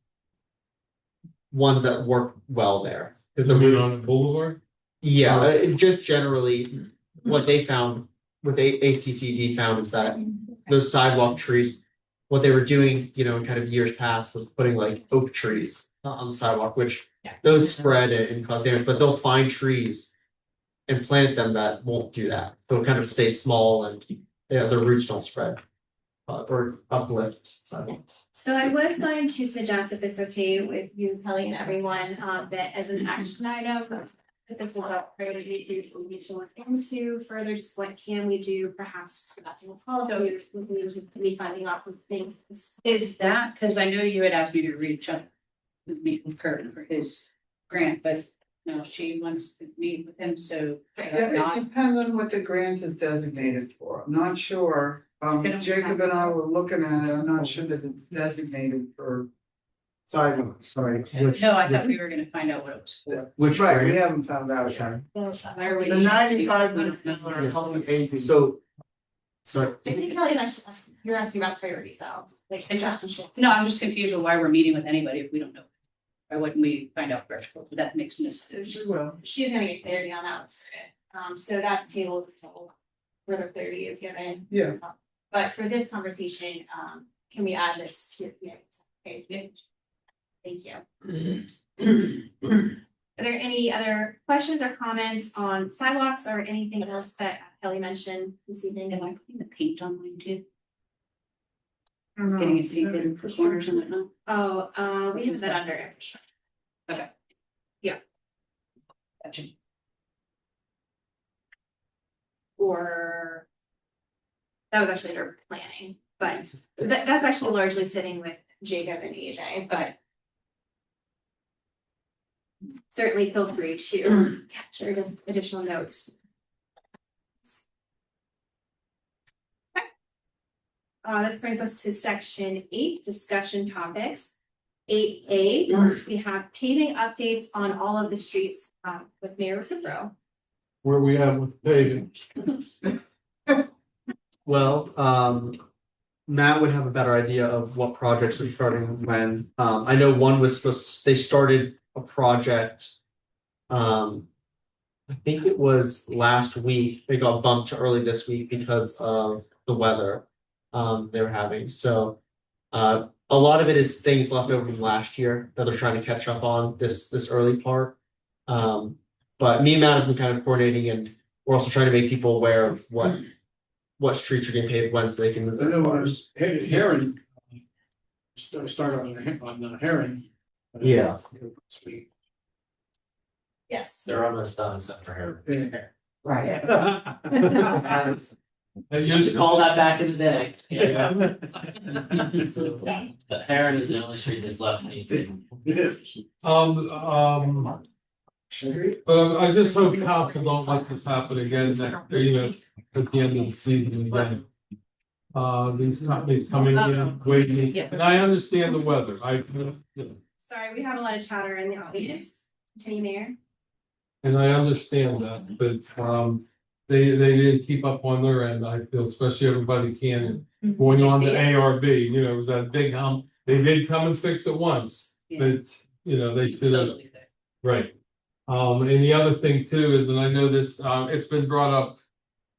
ones that work well there. Because the roots on the boulevard? Yeah, just generally what they found, what the ACCD found is that those sidewalk trees, what they were doing, in kind of years past was putting like oak trees on the sidewalk, which those spread and cause damage, but they'll find trees and plant them that won't do that. They'll kind of stay small and the roots don't spread or uplift sidewalks. So I was going to suggest, if it's okay with you, Kelly, and everyone, that as an action item, if this is about priority issues we need to look into further, just what can we do, perhaps that's in policy, we need to be finding out those things. Is that, because I know you had asked me to reach out with meet with Kurt for his grant, but no, she wants to meet with him, so. Yeah, it depends on what the grant is designated for. I'm not sure. Jacob and I were looking at it. I'm not sure that it's designated for sidewalks. Sorry. No, I thought we were gonna find out what it was for. Which Right, we grant? haven't found out yet. Where we The should see- 95 minutes are public aid. So sorry. I think Kelly and I should ask, you're asking about priorities though, like. No, I'm just confused with why we're meeting with anybody if we don't know. Why wouldn't we find out first? That makes no sense. She will. She's gonna get clarity on that. So that's tabled until further clarity is given. Yeah. But for this conversation, can we add this to, okay, good. Thank you. Are there any other questions or comments on sidewalks or anything else that Kelly mentioned this evening? Am I putting the paint on mine too? I don't know. Getting it painted for corners and whatnot? Oh, we have that under infrastructure. Okay. Yeah. Gotcha. Or that was actually under planning, but that's actually largely sitting with Jacob and AJ, but certainly feel free to capture additional notes. This brings us to section 8, discussion topics. 8A, we have paving updates on all of the streets with Mayor Kibrow. Where we at with paving? Well, Matt would have a better idea of what projects are starting when. I know one was they started a project. I think it was last week. They got bumped to early this week because of the weather they were having. So a lot of it is things left over from last year that they're trying to catch up on this early part. But me and Matt have been kind of coordinating, and we're also trying to make people aware of what streets are getting paved when, so they can move I their know cars. Heron. Start on the Heron. Yeah. Sweet. Yes. They're almost done except for her. Right. I used to call that back in the day. Yeah. The Heron is the only street that's left. But I just hope council don't let this happen again, at the end of the season again. These companies coming in, waiting, Yeah. and I understand the weather, Sorry, we have a lot of chatter in the audience. Continue, Mayor. and I understand that, but, they didn't keep up on their end, I feel, especially everybody can. Going on to ARB, it was that big hump, they did come and fix it once, but, they could have, right. And the other thing too is, and I know this, it's been brought up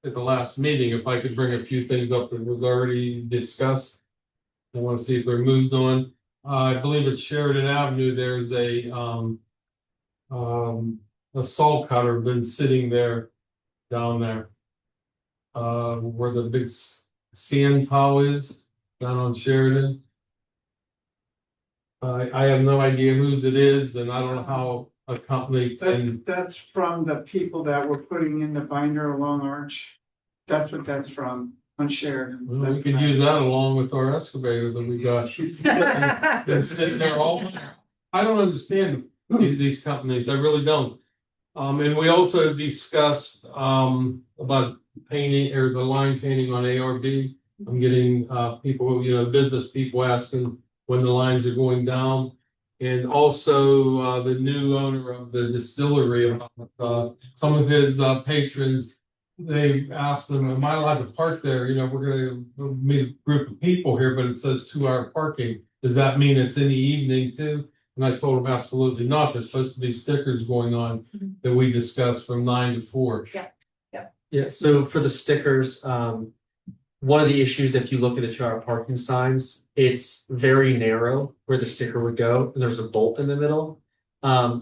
at the last meeting, if I could bring a few things up that was already discussed. I want to see if they're moved on. I believe it's Sheridan Avenue, there's a saw cutter been sitting there, down there. Where the big sand pile is, down on Sheridan. I have no idea whose it is, and I don't know how a company can. That's from the people that were putting in the binder along Arch. That's what that's from, on Sheridan. Well, we could use that along with our excavator that we got. Been sitting there all winter. I don't understand these companies, I really don't. And we also discussed about painting or the line painting on ARB. I'm getting people, business people asking when the lines are going down. And also the new owner of the distillery, some of his patrons, they asked them, am I allowed to park there? We're gonna meet a group of people here, but it says 2-hour parking. Does that mean it's in the evening too? And I told them absolutely not. There's supposed to be stickers going on that we discussed from 9 to 4. Yeah, so for the stickers, one of the issues, if you look at the 2-hour parking signs, it's very narrow where the sticker would go, and there's a bolt in the middle.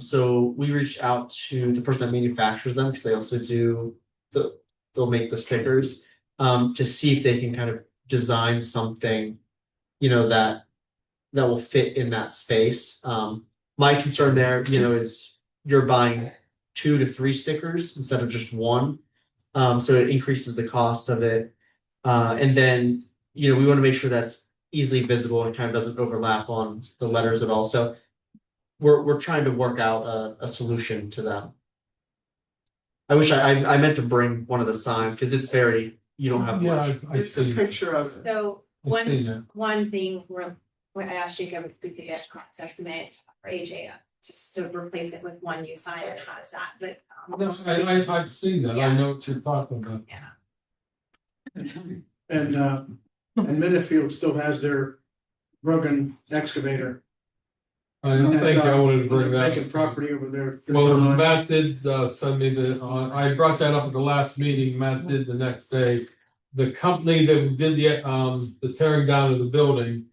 So we reached out to the person that manufactures them, because they also they'll make the stickers, to see if they can kind of design something, that will fit in that space. My concern there, is you're buying 2 to 3 stickers instead of just one. So it increases the cost of it. And then, we want to make sure that's easily visible and kind of doesn't overlap on the letters at all. So we're trying to work out a solution to that. I wish I meant to bring one of the signs, because it's you don't have much. I There's a see. picture of it. So I see that. one thing where I asked Jacob if we could get a cost estimate for AJ just to replace it with one new sign and how is that, but. No, I've seen that, I know what you're talking about. And Minifield still has their broken excavator. I think I wanted to bring that. Vacant property over there. Well, Matt did send me I brought that up at the last meeting, Matt did the next day. The company that did the tearing down of the building,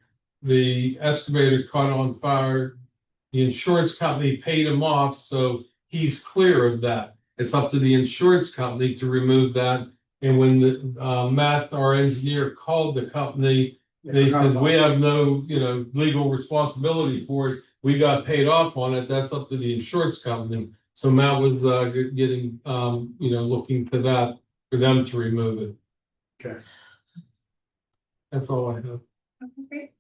the excavator caught on fire. The insurance company paid him off, so he's clear of that. It's up to the insurance company to remove that. And when Matt, our engineer, called the company, they said, we have no, legal responsibility for it. We got paid off on it. That's up to the insurance company. So Matt was getting, looking to that for them to remove it. Okay. That's all I have. Great.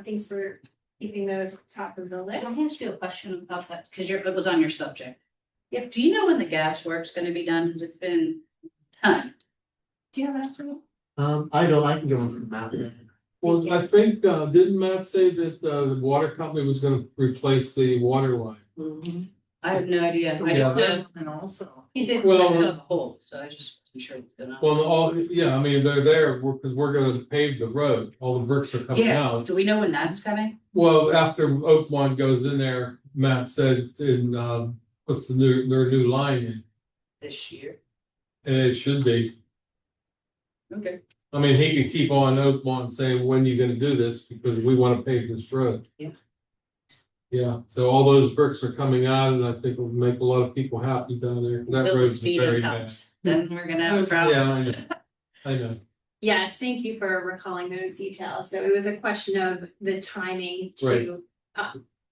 Thanks for keeping those top of the list. Can I ask you a question about that? Because it was on your subject. Yep. Do you know when the gas work's gonna be done? Because it's been time. Do you have that? Joe? I don't, I can go into the map. Well, I think, didn't Matt say that the water company was gonna replace the water line? I have no idea. I Yeah. don't know. And also, He did. Well, the whole, so I just wasn't sure. what's going on. Well, they're there, because we're gonna pave the road, all the bricks are coming Yeah, out. do we know when that's coming? Well, after Oakmont goes in there, Matt said, puts their new line in, This year. and it should be. Okay. I mean, he could keep on Oakmont saying, when are you gonna do this, because we wanna pave this road. Yeah. Yeah, so all those bricks are coming out, and I think it'll make a lot of people happy down there, that Build the road's speed very it bad. comes, then we're gonna have a problem. Yeah, I know, I know. Yes, thank you for recalling those details. So it was a question of the timing to,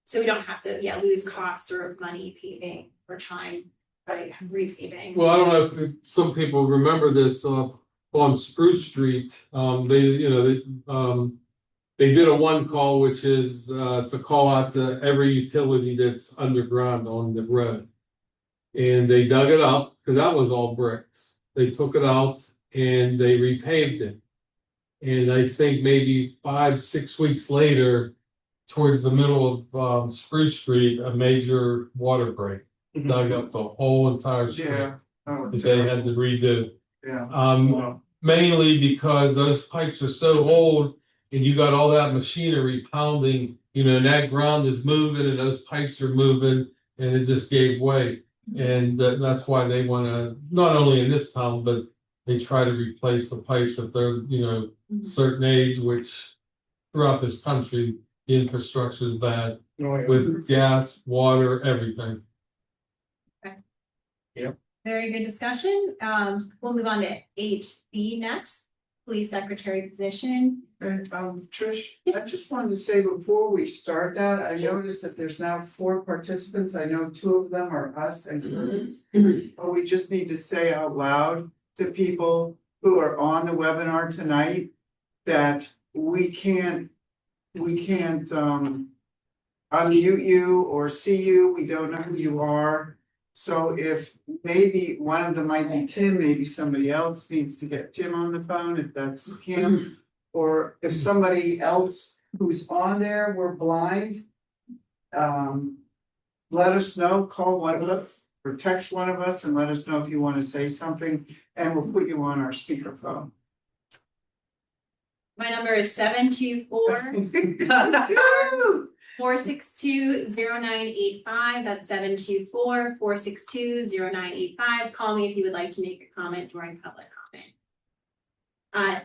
so we don't have to, lose cost or money paving or time, by repaving. Well, I don't know if some people remember this, on Spruce Street, they did a one call, which is, it's a call out to every utility that's underground on the road. And they dug it up, because that was all bricks. They took it out and they repaved it. And I think maybe 5-6 weeks later, towards the middle of Spruce Street, a major water break dug up the whole entire street. Yeah. Oh, That they had to redo. yeah. Mainly because those pipes are so old and you got all that machinery pounding, and that ground is moving and those pipes are moving and it just gave way. And that's why they want to, not only in this town, but they try to replace the pipes if they're, certain age, which throughout this country, the infrastructure is bad with gas, water, everything. Very good discussion. We'll move on to 8B next, police secretary position. And, Trish, I just wanted to say before we start that, I noticed that there's now 4 participants. I know 2 of them are us and Curtis. But we just need to say out loud to people who are on the webinar tonight that we can't unmute you or see you. We don't know who you are. So if maybe one of them might be Tim, maybe somebody else needs to get Tim on the phone if that's him. Or if somebody else who's on there, we're blind. Let us know, call one of us or text one of us and let us know if you want to say something and we'll put you on our speakerphone. My number is 724-462-0985. That's 724-462-0985. Call me if you would like to make a comment during public comment.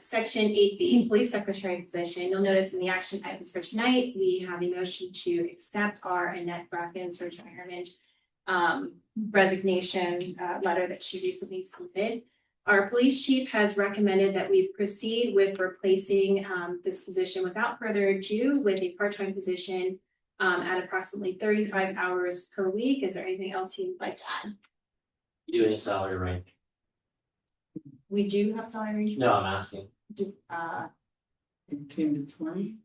Section 8B, police secretary position. You'll notice in the action items for tonight, we have a motion to accept our Annette Bracken's retirement resignation letter that she recently submitted. Our police chief has recommended that we proceed with replacing this position without further ado with a part-time position at approximately 35 hours per week. Is there anything else you'd like to add? You doing a salary range? We do have salary range. No, I'm asking. 18 to 20.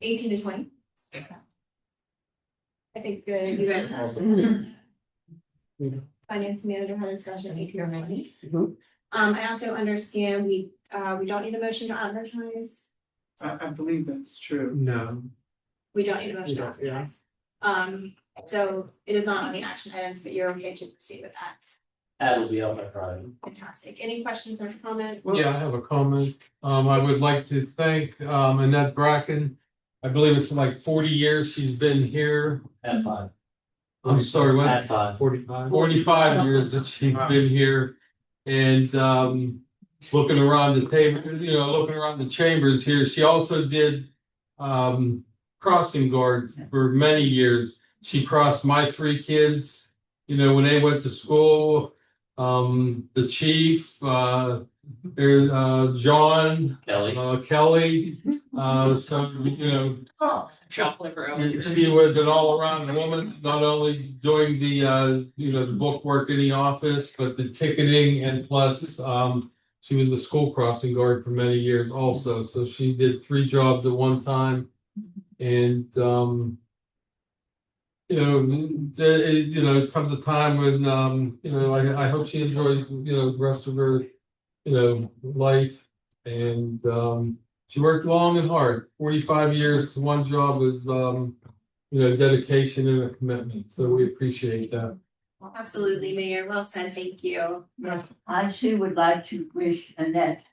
18 to 20. I think you guys have. Finance manager had a discussion 18 to 20. I also understand we don't need a motion to advertise. I believe that's true. No. We don't need a motion to advertise. So it is not on the action items, but you're okay to proceed with that. Ad will be out by Friday. Fantastic. Any questions or comments? Yeah, I have a comment. I would like to thank Annette Bracken. I believe it's like 40 years she's been here. At 5. I'm sorry, what? At 5. 45 years that she's been here. And looking around the table, looking around the chambers here, she also did crossing guard for many years. She crossed my 3 kids, when they went to school. The chief, there's John, Kelly, Chocolate room. she was an all-around woman, not only doing the book work in the office, but the ticketing, and plus she was a school crossing guard for many years also. So she did 3 jobs at one time. And it comes a time when I hope she enjoys the rest of her life. And she worked long and hard. 45 years to one job is dedication and a commitment. So we appreciate that. Well, absolutely, Mayor. Well said. Thank you. Yes, I too would like to wish Annette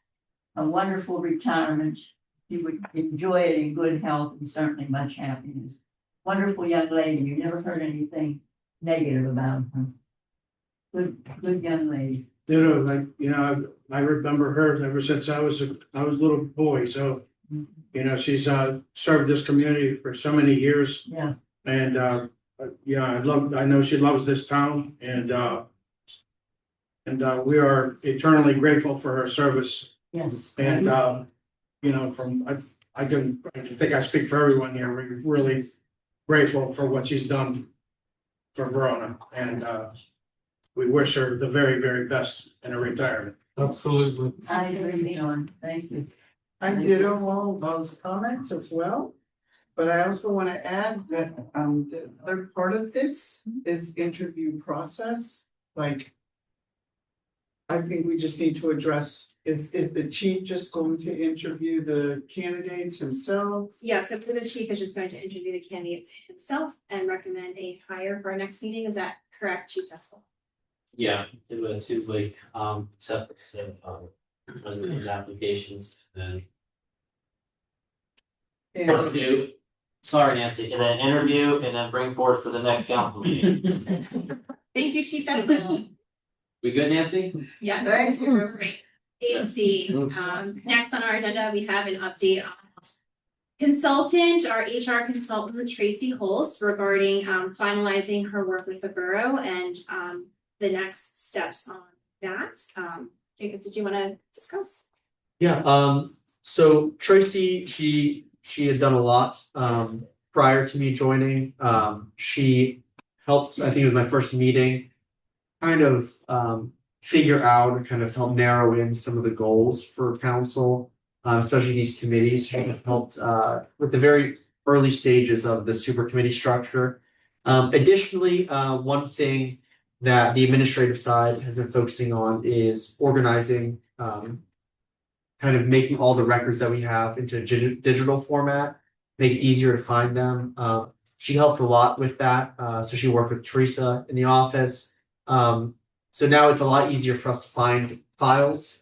a wonderful retirement. She would enjoy it in good health and certainly much happiness. Wonderful young lady. You never heard anything negative about her. Good young lady. I remember her ever since I was a little boy, so. She's served this community for so many years. Yeah. And I know she loves this town and we are eternally grateful for her service. Yes. And I think I speak for everyone here, we're really grateful for what she's done for Verona, and we wish her the very, very best in her retirement. Absolutely. I agree, John. Thank you. I did all those comments as well. But I also want to add that the other part of this is interview process, like. I think we just need to address, is the chief just going to interview the candidates himself? Yes, so the chief is just going to interview the candidates himself and recommend a hire for our next meeting. Is that correct, Chief Tessel? Yeah, do a two-week, acceptance of, resumes, applications, and then And interview. Sorry, Nancy, and then interview, and then bring forward for the next council meeting. Thank you, Chief Tessel. We good, Nancy? Yes. Thank you. 8C, next on our agenda, we have an update on consultant, our HR consultant, Tracy Holst, regarding finalizing her work with the borough and the next steps on that. Jacob, did you want to discuss? Yeah, so Tracy, she had done a lot prior to me joining. She helped, I think it was my first meeting, kind of figure out or kind of help narrow in some of the goals for council, especially these committees. She helped with the very early stages of the super committee structure. Additionally, one thing that the administrative side has been focusing on is organizing, kind of making all the records that we have into a digital format, make it easier to find them. She helped a lot with that. So she worked with Teresa in the office. So now it's a lot easier for us to find files.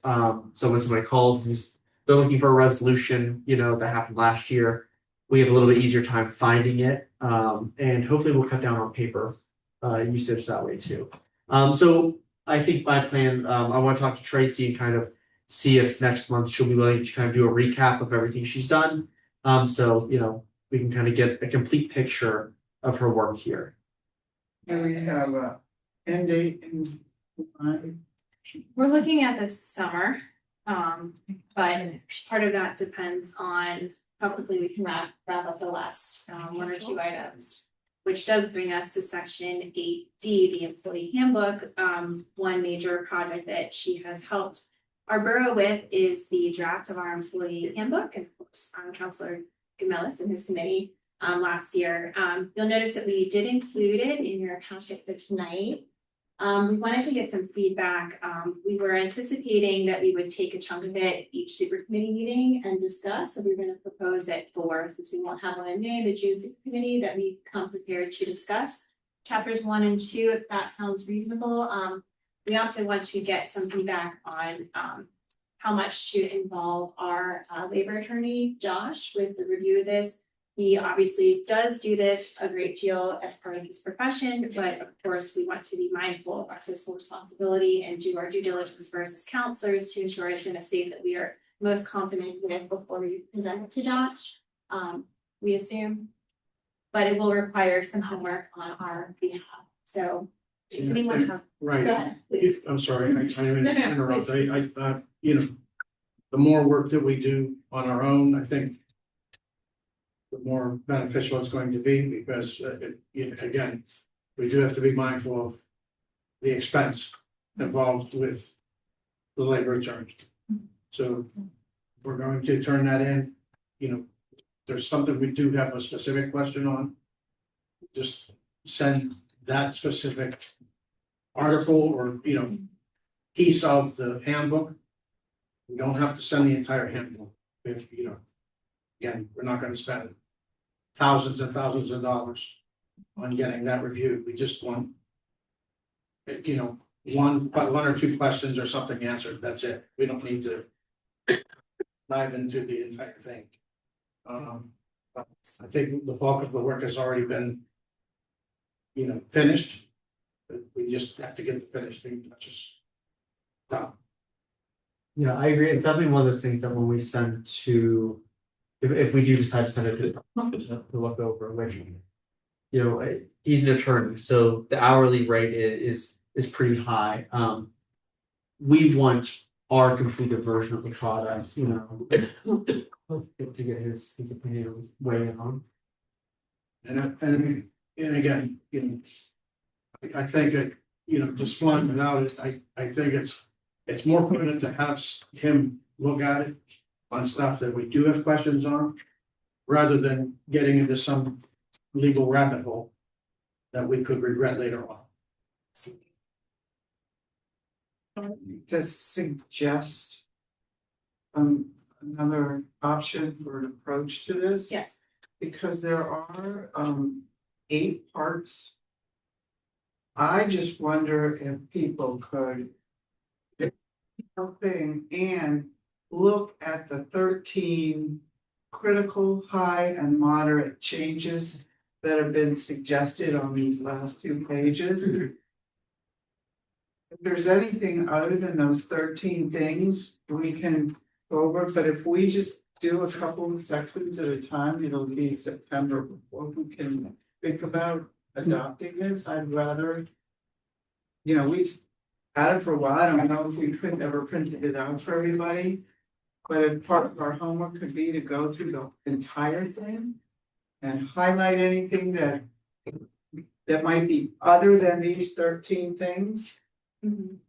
So when somebody calls and they're looking for a resolution, that happened last year, we have a little bit easier time finding it. And hopefully we'll cut down on paper usage that way too. So I think my plan, I want to talk to Tracy and kind of see if next month she'll be willing to kind of do a recap of everything she's done. So we can kind of get a complete picture of her work here. And we have a end date in mind. We're looking at this summer, but part of that depends on how quickly we can wrap up the last one or two items. Which does bring us to section 8D, the employee handbook. One major project that she has helped our borough with is the draft of our employee handbook, and of course, Councilor Gamelis and his committee last year. You'll notice that we did include it in your packet for tonight. We wanted to get some feedback. We were anticipating that we would take a chunk of it each super committee meeting and discuss. So we're going to propose it for, since we won't have one in May, the June super committee, that we come prepared to discuss chapters 1 and 2, if that sounds reasonable. We also want to get some feedback on how much to involve our labor attorney, Josh, with the review of this. He obviously does do this a great deal as part of his profession, but of course, we want to be mindful of our fiscal responsibility and do our due diligence versus counselors to ensure it's in a state that we are most confident with before we present it to Josh. We assume, but it will require some homework on our behalf. So, does anyone have? Right. Go ahead, please. I'm sorry, I didn't No, no, interrupt. please. I thought, the more work that we do on our own, I think the more beneficial it's going to be, because again, we do have to be mindful of the expense involved with the labor attorney. So we're going to turn that in, there's something we do have a specific question on. Just send that specific article or, piece of the handbook. We don't have to send the entire handbook. If, again, we're not gonna spend thousands and thousands of dollars on getting that reviewed. We just want, one or two questions or something answered. That's it. We don't need to dive into the entire thing. I think the bulk of the work has already been, finished. But we just have to get the finishing touches. Yeah, I agree. It's definitely one of those things that when we send to, if we do decide to send it to look over, which, you know, he's an attorney, so the hourly rate is pretty high. We want our completed version of the product, you know, to get his opinion way on. And again, you know, I think it, you know, just flying without it, I think it's more prudent to have him look at it on stuff that we do have questions on, rather than getting into some legal rabbit hole that we could regret later on. To suggest another option for an approach to this. Yes. Because there are 8 parts. I just wonder if people could thing and look at the 13 critical, high, and moderate changes that have been suggested on these last 2 pages. If there's anything other than those 13 things, we can go over, but if we just do a couple of sections at a time, it'll be September before we can think about adopting this. I'd rather. You know, we've had it for a while. I don't know if we could ever printed it out for everybody. But if part of our homework could be to go through the entire thing and highlight anything that might be other than these 13 things.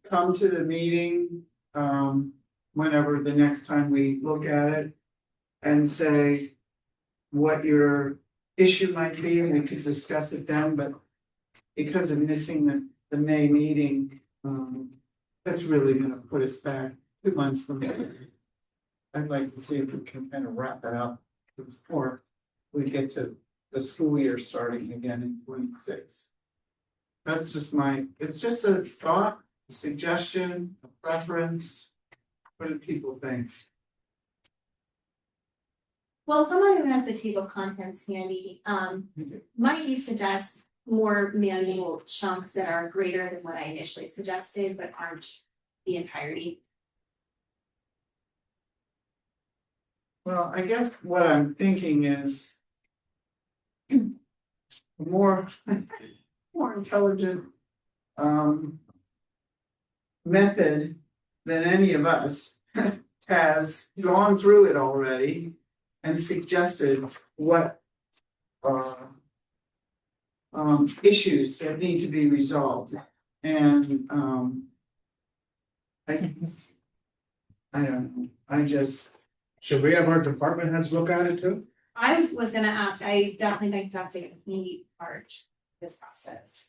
Come to the meeting, whenever the next time we look at it and say what your issue might be, and we could discuss it then, but because of missing the May meeting, that's really gonna put us back 2 months from now. I'd like to see if we can kind of wrap it up before we get to the school year starting again in 26. That's just it's just a thought, a suggestion, a preference. What do people think? Well, someone who has the table of contents handy, might you suggest more manual chunks that are greater than what I initially suggested, but aren't the entirety? Well, I guess what I'm thinking is more intelligent method than any of us has gone through it already and suggested what issues that need to be resolved. And I don't know, I just. Should we have our department heads look at it too? I was gonna ask, I definitely think that's a key part of this process.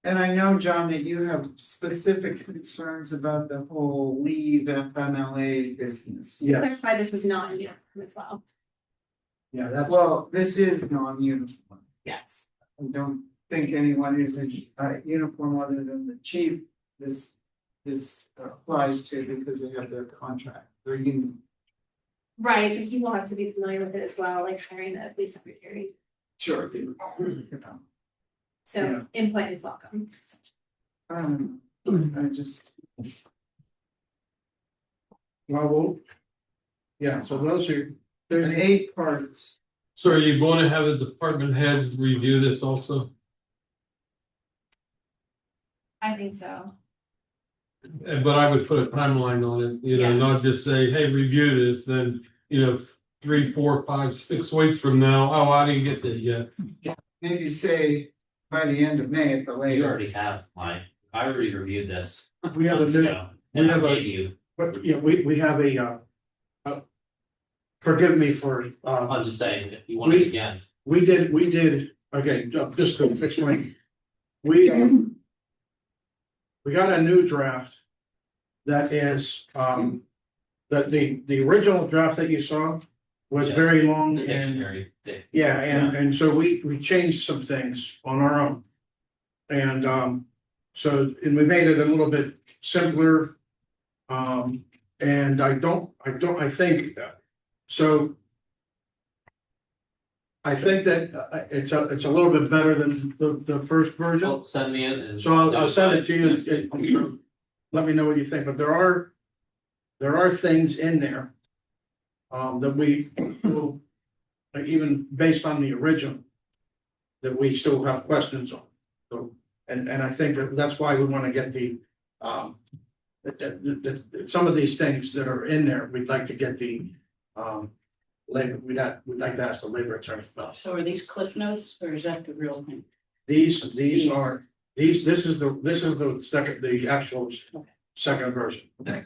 And I know, John, that you have specific concerns about the whole leave FMLA business. To clarify, this is not uniform as well. Yeah, that's. Well, this is non-uniform. Yes. I don't think anyone is in uniform other than the chief. This applies to because they have their contract, their union. Right, but people have to be familiar with it as well, like hiring the police secretary. Sure. So input is welcome. I just. Well, yeah, so there's 8 parts. So are you going to have the department heads review this also? I think so. But I would put a timeline on it, you know, Yeah. not just say, hey, review this, then, you know, 3, 4, 5, 6 weeks from now, oh, I didn't get that yet. Maybe say by the end of May at the latest. You already have I already reviewed this. We have months a new, ago, we and I have a, gave you, but yeah, we have forgive me for, I'm just saying, if you want it again. we did, okay, just to explain. We got a new draft that is, the original draft that you saw was Yeah, very long The and, dictionary thing. yeah, and so we changed some things on our own. And, and we made it a little bit simpler. And I think, so I think that it's a little bit better than the first version. Well, send me in and. So I'll send it to you. let me know what you think, but there are things in there. That we will, like, even based on the original. That we still have questions on, so, and I think that's why we wanna get the, some of these things that are in there, we'd like to get the, labor, we'd like to ask the labor attorney about. So are these cliff notes or is that the real thing? This is the second, the actual second version. Okay.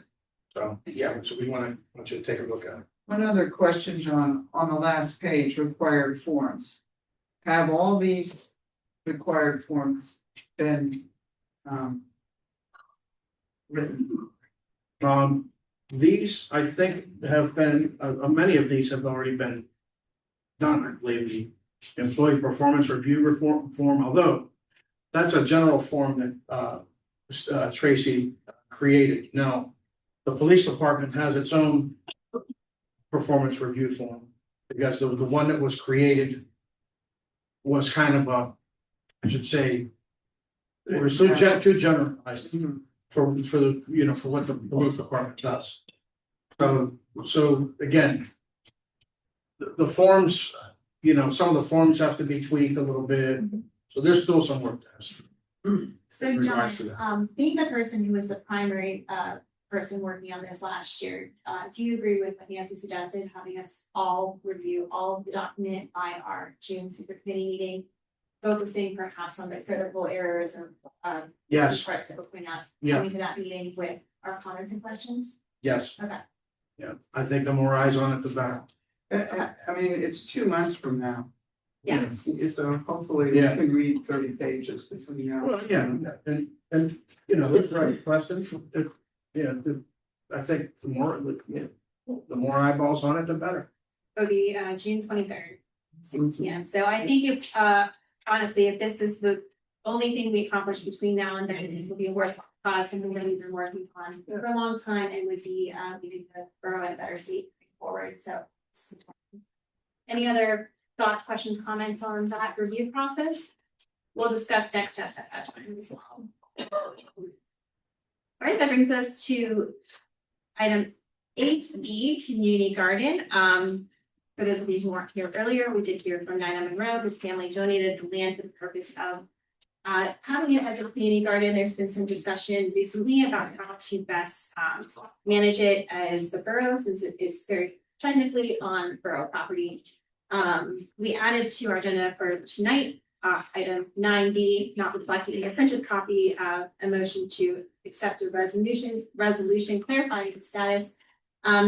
So, yeah, so we want you to take a look at it. One other question, John, on the last page, required forms. Have all these required forms been written? These, I think, have been, many of these have already been done, I believe, the employee performance review form, although that's a general form that Tracy created. Now, the police department has its own performance review form, because the one that was created was kind of I should say, it was too generalized for the, you know, for what the police department does. So again, the forms, you know, some of the forms have to be tweaked a little bit, so there's still some work to So John, being the person who was the primary person working on this last year, do you agree with what Nancy suggested, having us all review all of the document by our June super committee meeting? Focusing perhaps on the critical errors or Yes. parts that were pointed out, Yeah. coming to that meeting with our comments and questions? Yes, Okay. yeah, I think the more eyes on it, the better. I mean, it's 2 months from now. Yes. So hopefully we Yeah. can read 30 pages between now. Well, yeah, and, you know, that's right, questions, I think the more eyeballs on it, the better. It'll be June 23rd, 6 P.M. So I think if honestly, if this is the only thing we accomplish between now and then, this will be a worthwhile cause and something that we've been working on for a long time and would be leaving the borough in a better state moving forward. So any other thoughts, questions, comments on that review process? We'll discuss next steps at that time as well. All right, that brings us to item 8B, community garden. For those of you who weren't here earlier, we did hear from Nina Monroe. This family donated the land for the purpose of having it as a community garden. There's been some discussion recently about how to best manage it as the borough, since it is very technically on borough property. We added to our agenda for tonight, item 9B, not reflected in your printed copy, a motion to accept a resolution clarifying its status.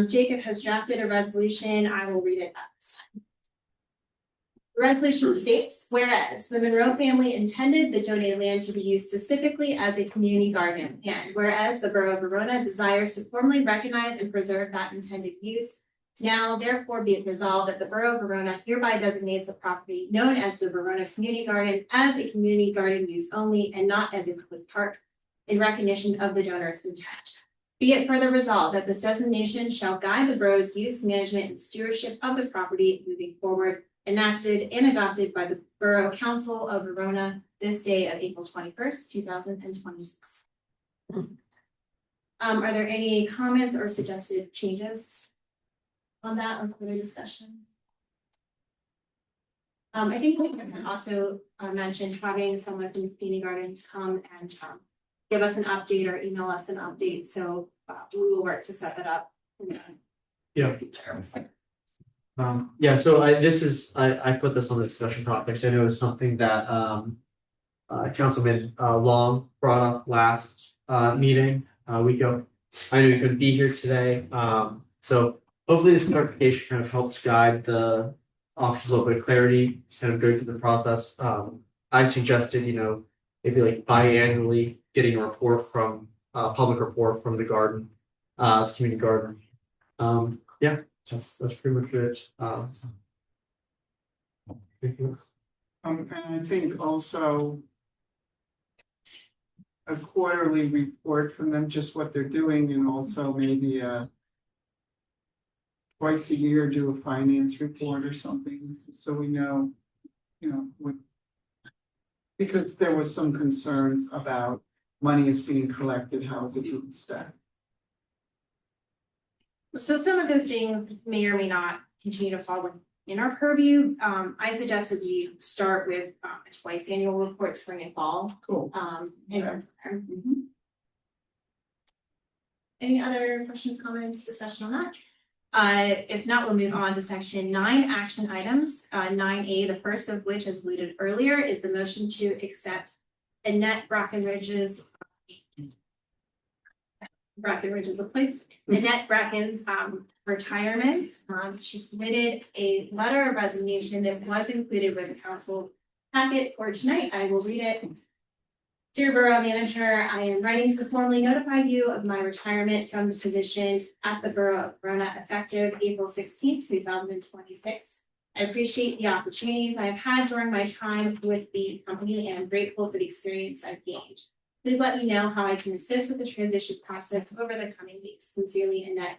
Jacob has drafted a resolution. I will read it at this time. The resolution states, whereas the Monroe family intended the donated land to be used specifically as a community garden, and whereas the Borough of Verona desires to formally recognize and preserve that intended use, now therefore be it resolved that the Borough of Verona hereby designates the property known as the Verona Community Garden as a community garden use only and not as a public park in recognition of the donor's intent. Be it further resolved that this designation shall guide the borough's use, management, and stewardship of the property moving forward, enacted and adopted by the Borough Council of Verona this day of April 21st, 2026. Are there any comments or suggested changes on that or further discussion? I think we can also mention having someone from the community garden come and give us an update or email us an update, so we will work to set that up. Yeah. So I put this on the discussion topics. I know it's something that Councilman Long brought up last meeting a week ago. I know you couldn't be here today. So hopefully this clarification kind of helps guide the office a little bit of clarity, kind of go through the process. I suggested, maybe like biannually getting a report from public report from the garden, the community garden. That's pretty much it. And I think also a quarterly report from them, just what they're doing, and also maybe twice a year do a finance report or something, so we know, what. Because there was some concerns about money is being collected, how is it being spent? So some of those things may or may not continue to fall in our purview. I suggested we start with a twice annual report, spring and fall. Cool. Any other questions, comments, discussion on that? If not, we'll move on to section 9, action items. 9A, the first of which, as alluded earlier, is the motion to accept Annette Brackenridge's a place. Annette Bracken's retirement. She submitted a letter of resignation that was included with the council packet for tonight. I will read it. Dear Borough Manager, I am writing to formally notify you of my retirement from the position at the Borough of Verona effective April 16th, 2026. I appreciate the opportunities I've had during my time with the company and I'm grateful for the experience I've gained. Please let me know how I can assist with the transition process over the coming weeks. Sincerely, Annette.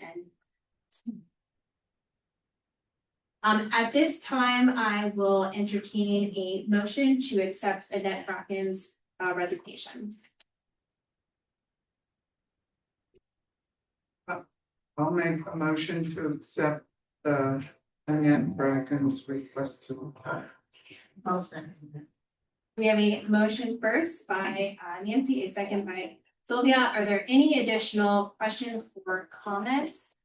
And at this time, I will entertain a motion to accept Annette Bracken's resignation. I'll make a motion to accept Annette Bracken's request to retire. We have a motion first by Nancy, a second by Sylvia. Are there any additional questions or comments?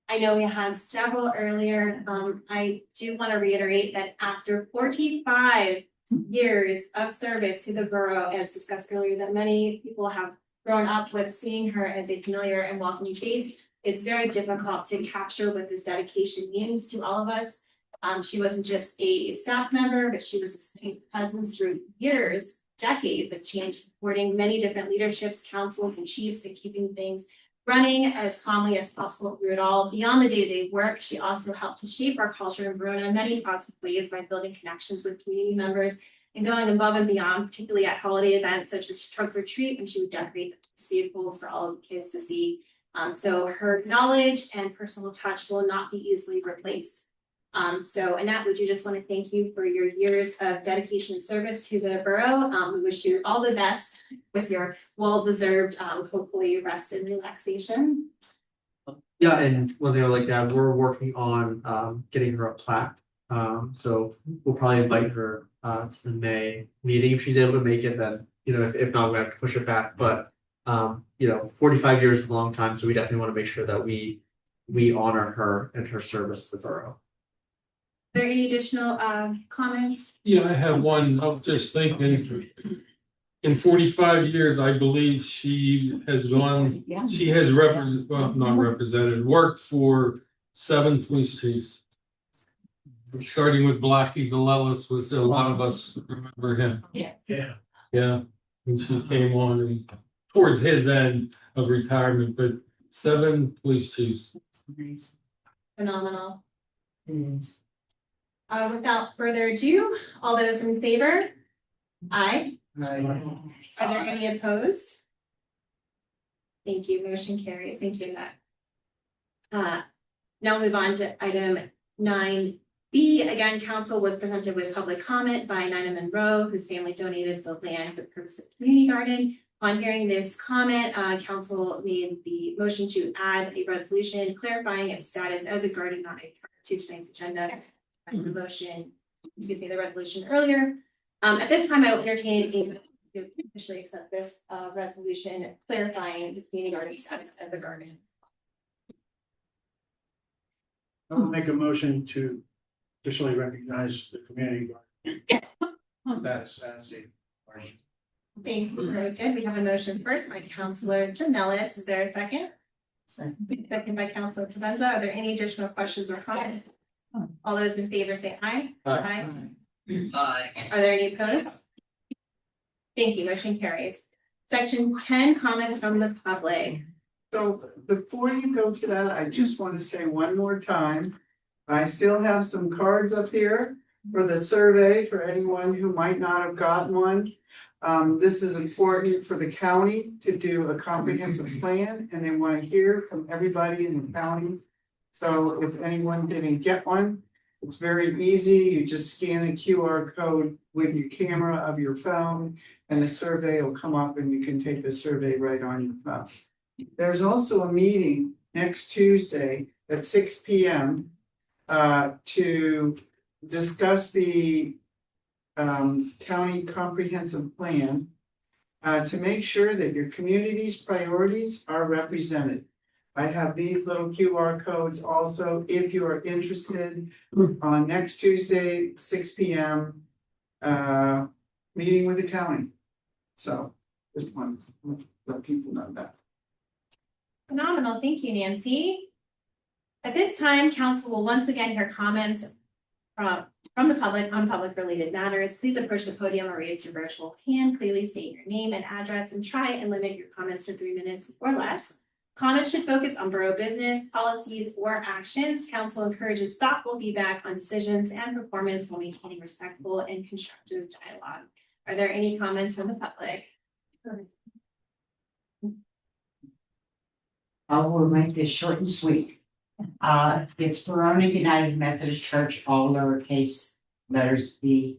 I know we had several earlier. I do want to reiterate that after 45 years of service to the borough, as discussed earlier, that many people have grown up with seeing her as a familiar and welcoming face. It's very difficult to capture what this dedication means to all of us. She wasn't just a staff member, but she was a presence through years, decades of change, supporting many different leaderships, councils, and chiefs, and keeping things running as calmly as possible through it all. Beyond the day-to-day work, she also helped to shape our culture in Verona in many positive ways by building connections with community members and going above and beyond, particularly at holiday events such as trunk or treat, when she would decorate the vehicles for all of the kids to see. So her knowledge and personal touch will not be easily replaced. So Annette, would you just want to thank you for your years of dedication and service to the borough. We wish you all the best with your well-deserved, hopefully rest and relaxation. Yeah, and one thing I'd like to add, we're working on getting her a plaque. So we'll probably invite her to the May meeting. If she's able to make it, then, if not, we have to push it back. But 45 years is a long time, so we definitely want to make sure that we honor her and her service to the borough. Are there any additional comments? Yeah, I have one. I was just thinking, in 45 years, I believe she has worked for 7 police chiefs. Starting with Blackie Villelis, was a lot of us remember him. Yeah, and she came on and towards his end of retirement, but 7 police chiefs. Phenomenal. Without further ado, all those in favor? Aye. Are there any opposed? Thank you. Motion carries. Thank you, Annette. Now we'll move on to item 9B. Again, council was presented with public comment by Nina Monroe, whose family donated the land for the purpose of community garden. On hearing this comment, council made the motion to add a resolution clarifying its status as a garden, not a part to tonight's agenda. The resolution earlier. At this time, I will entertain to officially accept this resolution clarifying the community garden status as a garden. I will make a motion to officially recognize the community garden. That's it. Thank you. Very good. We have a motion first by Councilor Janellis. Is there a second? Second by Councilor Cabenza. Are there any additional questions or comments? All those in favor say aye. Aye. Aye. Are there any opposed? Thank you. Motion carries. Section 10, comments from the public. So before you go to that, I just want to say one more time, I still have some cards up here for the survey for anyone who might not have gotten one. This is important for the county to do a comprehensive plan, and they want to hear from everybody in the county. So if anyone didn't get one, It's very easy. You just scan a QR code with your camera of your phone and the survey will come up and you can take the survey right on your phone. There's also a meeting next Tuesday at 6 p.m. To discuss the county comprehensive plan to make sure that your community's priorities are represented. I have these little QR codes also, if you are interested, on next Tuesday, 6 p.m. Meeting with the county. So just want to let people know that. Phenomenal, thank you, Nancy. At this time, council will once again hear comments from the public on public related matters. Please approach the podium or raise your virtual hand. Clearly state your name and address and try and limit your comments to 3 minutes or less. Comments should focus on borough business, policies, or actions. Council encourages thoughtful feedback on decisions and performance while maintaining respectful and constructive dialogue. Are there any comments from the public? I will make this short and sweet. It's Verona United Methodist Church, all lowercase letters B.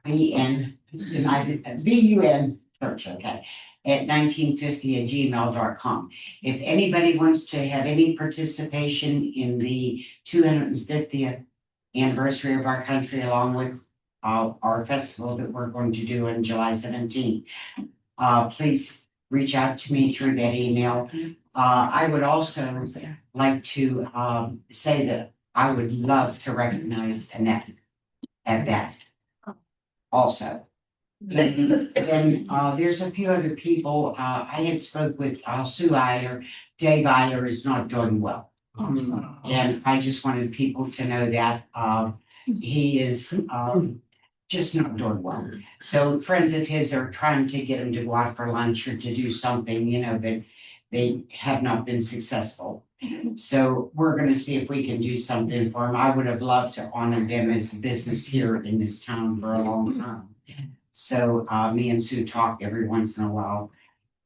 B-N, United, B-U-N Church, okay, at 1950@gmail.com. If anybody wants to have any participation in the 250th anniversary of our country, along with our festival that we're going to do on July 17th, please reach out to me through that email. I would also like to say that I would love to recognize Annette at that also. Then there's a few other people. I had spoke with Sue Iyer. Dave Iyer is not doing well. And I just wanted people to know that he is just not doing well. So friends of his are trying to get him to go out for lunch or to do something, you know, but they have not been successful. So we're gonna see if we can do something for him. I would have loved to honor them as a business here in this town for a long time. So me and Sue talk every once in a while.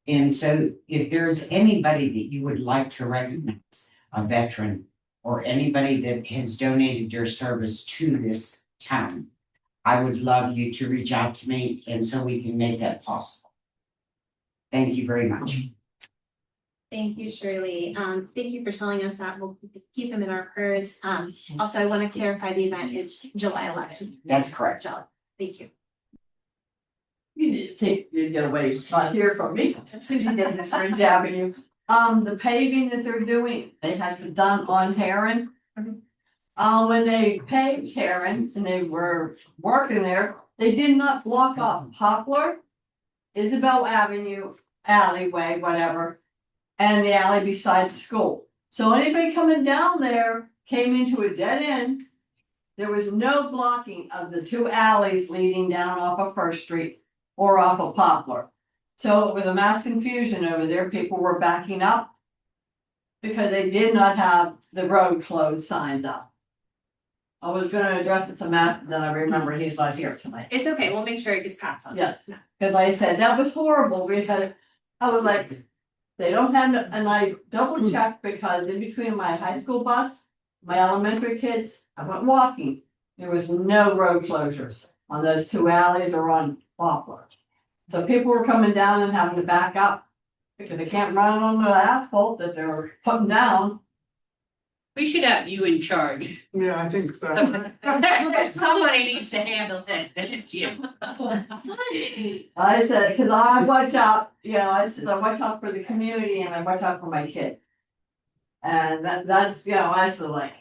And so if there's anybody that you would like to recognize, a veteran or anybody that has donated their service to this town, I would love you to reach out to me and so we can make that possible. Thank you very much. Thank you, Shirley. Thank you for telling us that. We'll keep them in our prayers. Also, I want to clarify the event is July 11th. That's correct. Thank you. You need to take your getaway spot here from me. Susie did the Fringe Avenue. The paving that they're doing, it has been done on Heron. When they paved Heron and they were working there, they did not block off Poplar, Isabel Avenue, alleyway, whatever, and the alley beside the school. So anybody coming down there came into a dead end. There was no blocking of the two alleys leading down off of First Street or off of Poplar. So it was a mass confusion over there. People were backing up because they did not have the road closed signs up. I was gonna address it to Matt, then I remember he's not here tonight. It's okay. We'll make sure it gets passed on. Yes, because I said, that was horrible, because I was like, they don't have, and I double checked because in between my high school bus, my elementary kids, I went walking. There was no road closures on those two alleys or on Poplar. So people were coming down and having to back up because they can't run on the asphalt that they're putting down. We should have you in charge. Yeah, I think so. Somebody needs to handle that, it's you. I said, cause I watch out, you know, I said, I watch out for the community and I watch out for my kid. And that's, you know, I said like,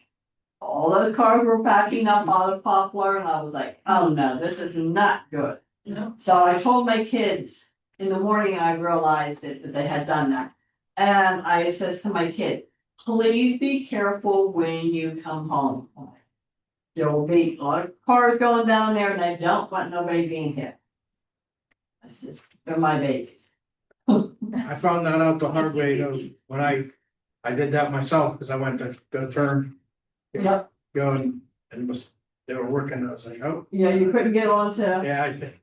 all those cars were backing up out of Poplar and I was like, oh no, this is not good. No. So I told my kids in the morning, I realized that they had done that. And I says to my kid, please be careful when you come home. There will be a lot of cars going down there and I don't want nobody being hit. That's just, they're my babies. I found that out the hard way though, when I did that myself, because I went to go turn. Yep. Go and they were working, I was like, oh. Yeah, you couldn't get on to. Yeah, I think.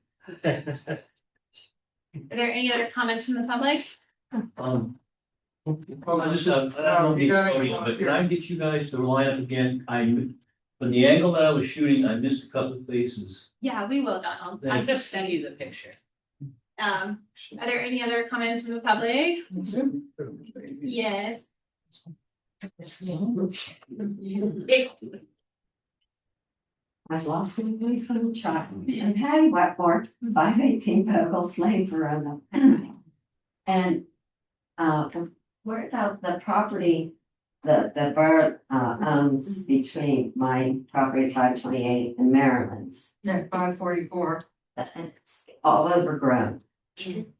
Are there any other comments from the public? Well, I just, I don't know if you're voting on, but can I get you guys to line up again? From the angle that I was shooting, I missed a couple of faces. Yeah, we will, Donald. I'll just send you the picture. Are there any other comments from the public? Yes. I've lost my voice on the child. I'm Patty Wetmore, 518 Pocos Lane, Verona. And where the property the borough owns between my property 528 and Maryland's. At 544. It's all overgrown.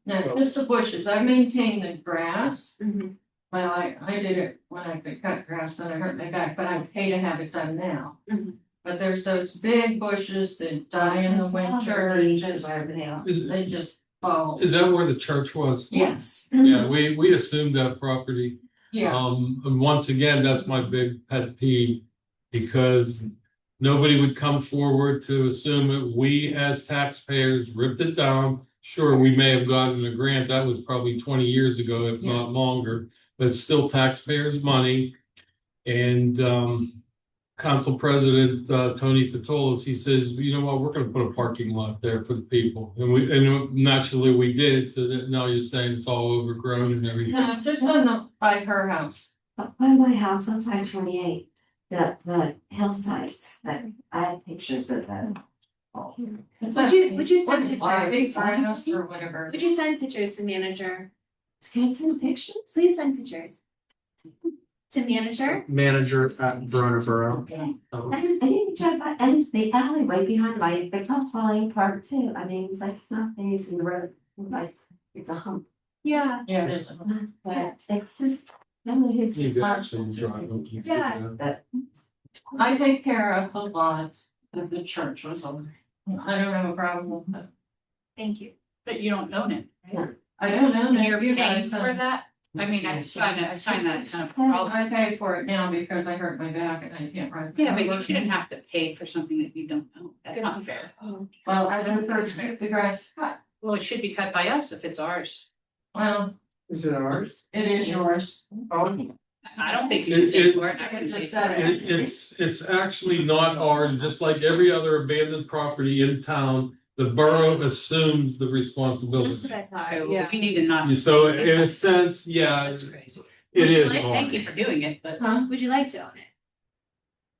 Now, just the bushes, I maintain the grass. Mhm. Well, I did it when I could cut grass, then I hurt my back, but I pay to have it done now. Mhm. But there's those big bushes that die in the winter, and they just fall. Is that where the church was? Yes. Yeah, we assumed that property. Yeah, And once again, that's my big pet peeve, because nobody would come forward to assume that we as taxpayers ripped it down. Sure, we may have gotten a grant, that was probably 20 years ago, if not longer, but it's still taxpayers' money. And Council President Tony Fatolis, he says, you know what, we're gonna put a parking lot there for the people. And naturally we did, so that now you're saying it's all overgrown and everything. no, just on the, by her house. By my house on 528, the hillsides, that I have pictures of that. Would you send Big pictures? house or whatever. Would you send pictures to manager? Can I send pictures? Please send pictures. To manager? Manager at Verona Borough. Okay. I didn't drive by, and the alleyway behind my, it's all falling apart too. I mean, it's like it's not paved in the road, like it's a hump. Yeah. Yeah, it is. But it's just, I mean, it's You just could not. actually drive up. Yeah. But I take care of the lot that the church was on. I don't have a problem with that. Thank you. But you don't own it, right? I don't know, And you're you paying guys. for that? I mean, I find that kind of Well, problem. I pay for it now because I hurt my back and I can't ride. Yeah, but you shouldn't have to pay for something that you don't own. That's not fair. Well, I don't expect the grass cut. Well, it should be cut by us if it's ours. Well, Is it ours? it is yours. Oh, I don't think you should pay for it. I wouldn't pay for it. It's actually not ours, just like every other abandoned property in town, the borough assumes the That's responsibility. what I thought. Okay, well, we need to not. So in a sense, yeah, That's crazy. it is Thank you ours. for doing it, but Huh? Would you like to own it?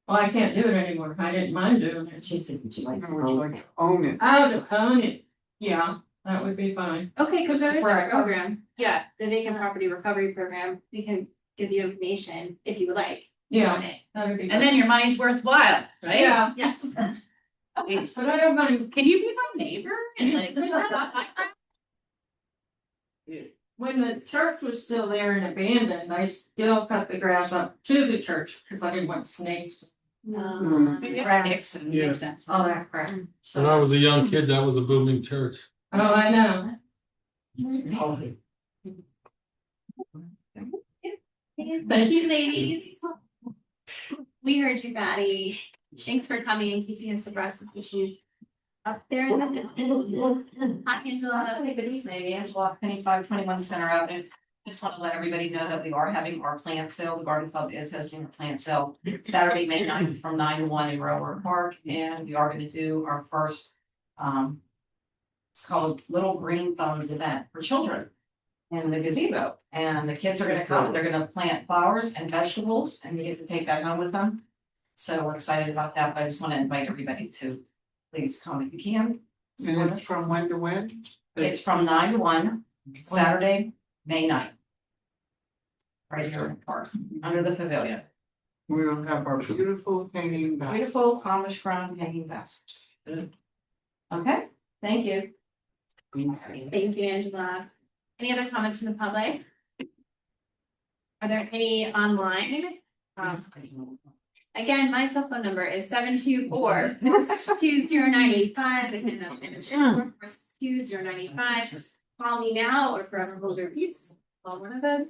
Well, I can't do it anymore. I didn't mind doing it. she said, would you like to I would own like it? to own it. Oh, to own it. Yeah, that would be fine. Okay, because there is For a a- program, yeah, the vacant property recovery program, we can give you information if you would like. Yeah, On it. that would be. and then your money's worthwhile, right? Yeah, Yes. Please. but I don't mind. Can you be my neighbor? And like, When the church was still there and abandoned, I still cut the grass up to the church because I didn't want snakes. maybe it makes sense. All that crap. When I was a young kid, that was a booming church. Oh, I know. Thank you, ladies. We heard you, Patty. Thanks for coming and keeping us abreast of issues up there. Hi, Angela. Hey, good evening, Angela, 521 Center Avenue. Just want to let everybody know that we are having our plant sale. The Garden Club is hosting a plant sale Saturday, May 9th from 9 to 1 in Railroad Park. And we are going to do our first, it's called Little Green Thumbs event for children in the gazebo. And the kids are going to come, they're going to plant flowers and vegetables, and you get to take that home with them. So we're excited about that, but I just want to invite everybody to please come if you can. And it's from when to when? It's from 9 to 1, Saturday, May 9th. Right here in the park, under the pavilion. We'll have our beautiful hanging baskets. Beautiful Amish ground hanging baskets. Okay, thank you. Thank you, Angela. Any other comments from the public? Are there any online? Again, my cell phone number is 724-462-0985. Again, that's 724-462-0985. Call me now or forever hold your peace. Call one of us.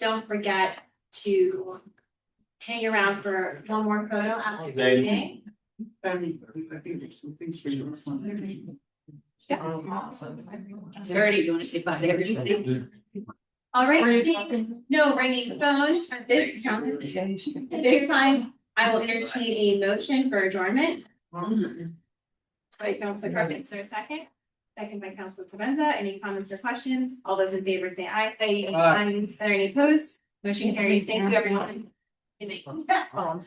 Don't forget to hang around for one more photo after the meeting. I think there's some things for you. Sorry, you wanna say bye to everybody? All right, seeing no ringing phones at this time. At this time, I will entertain a motion for adjournment. By Councilor Carpenter, is there a second? Second by Councilor Provenza. Any comments or questions? All those in favor say aye. Aye. Are there any opposed? Motion carries. Thank you, everyone. Good night. Oh, I'm sorry.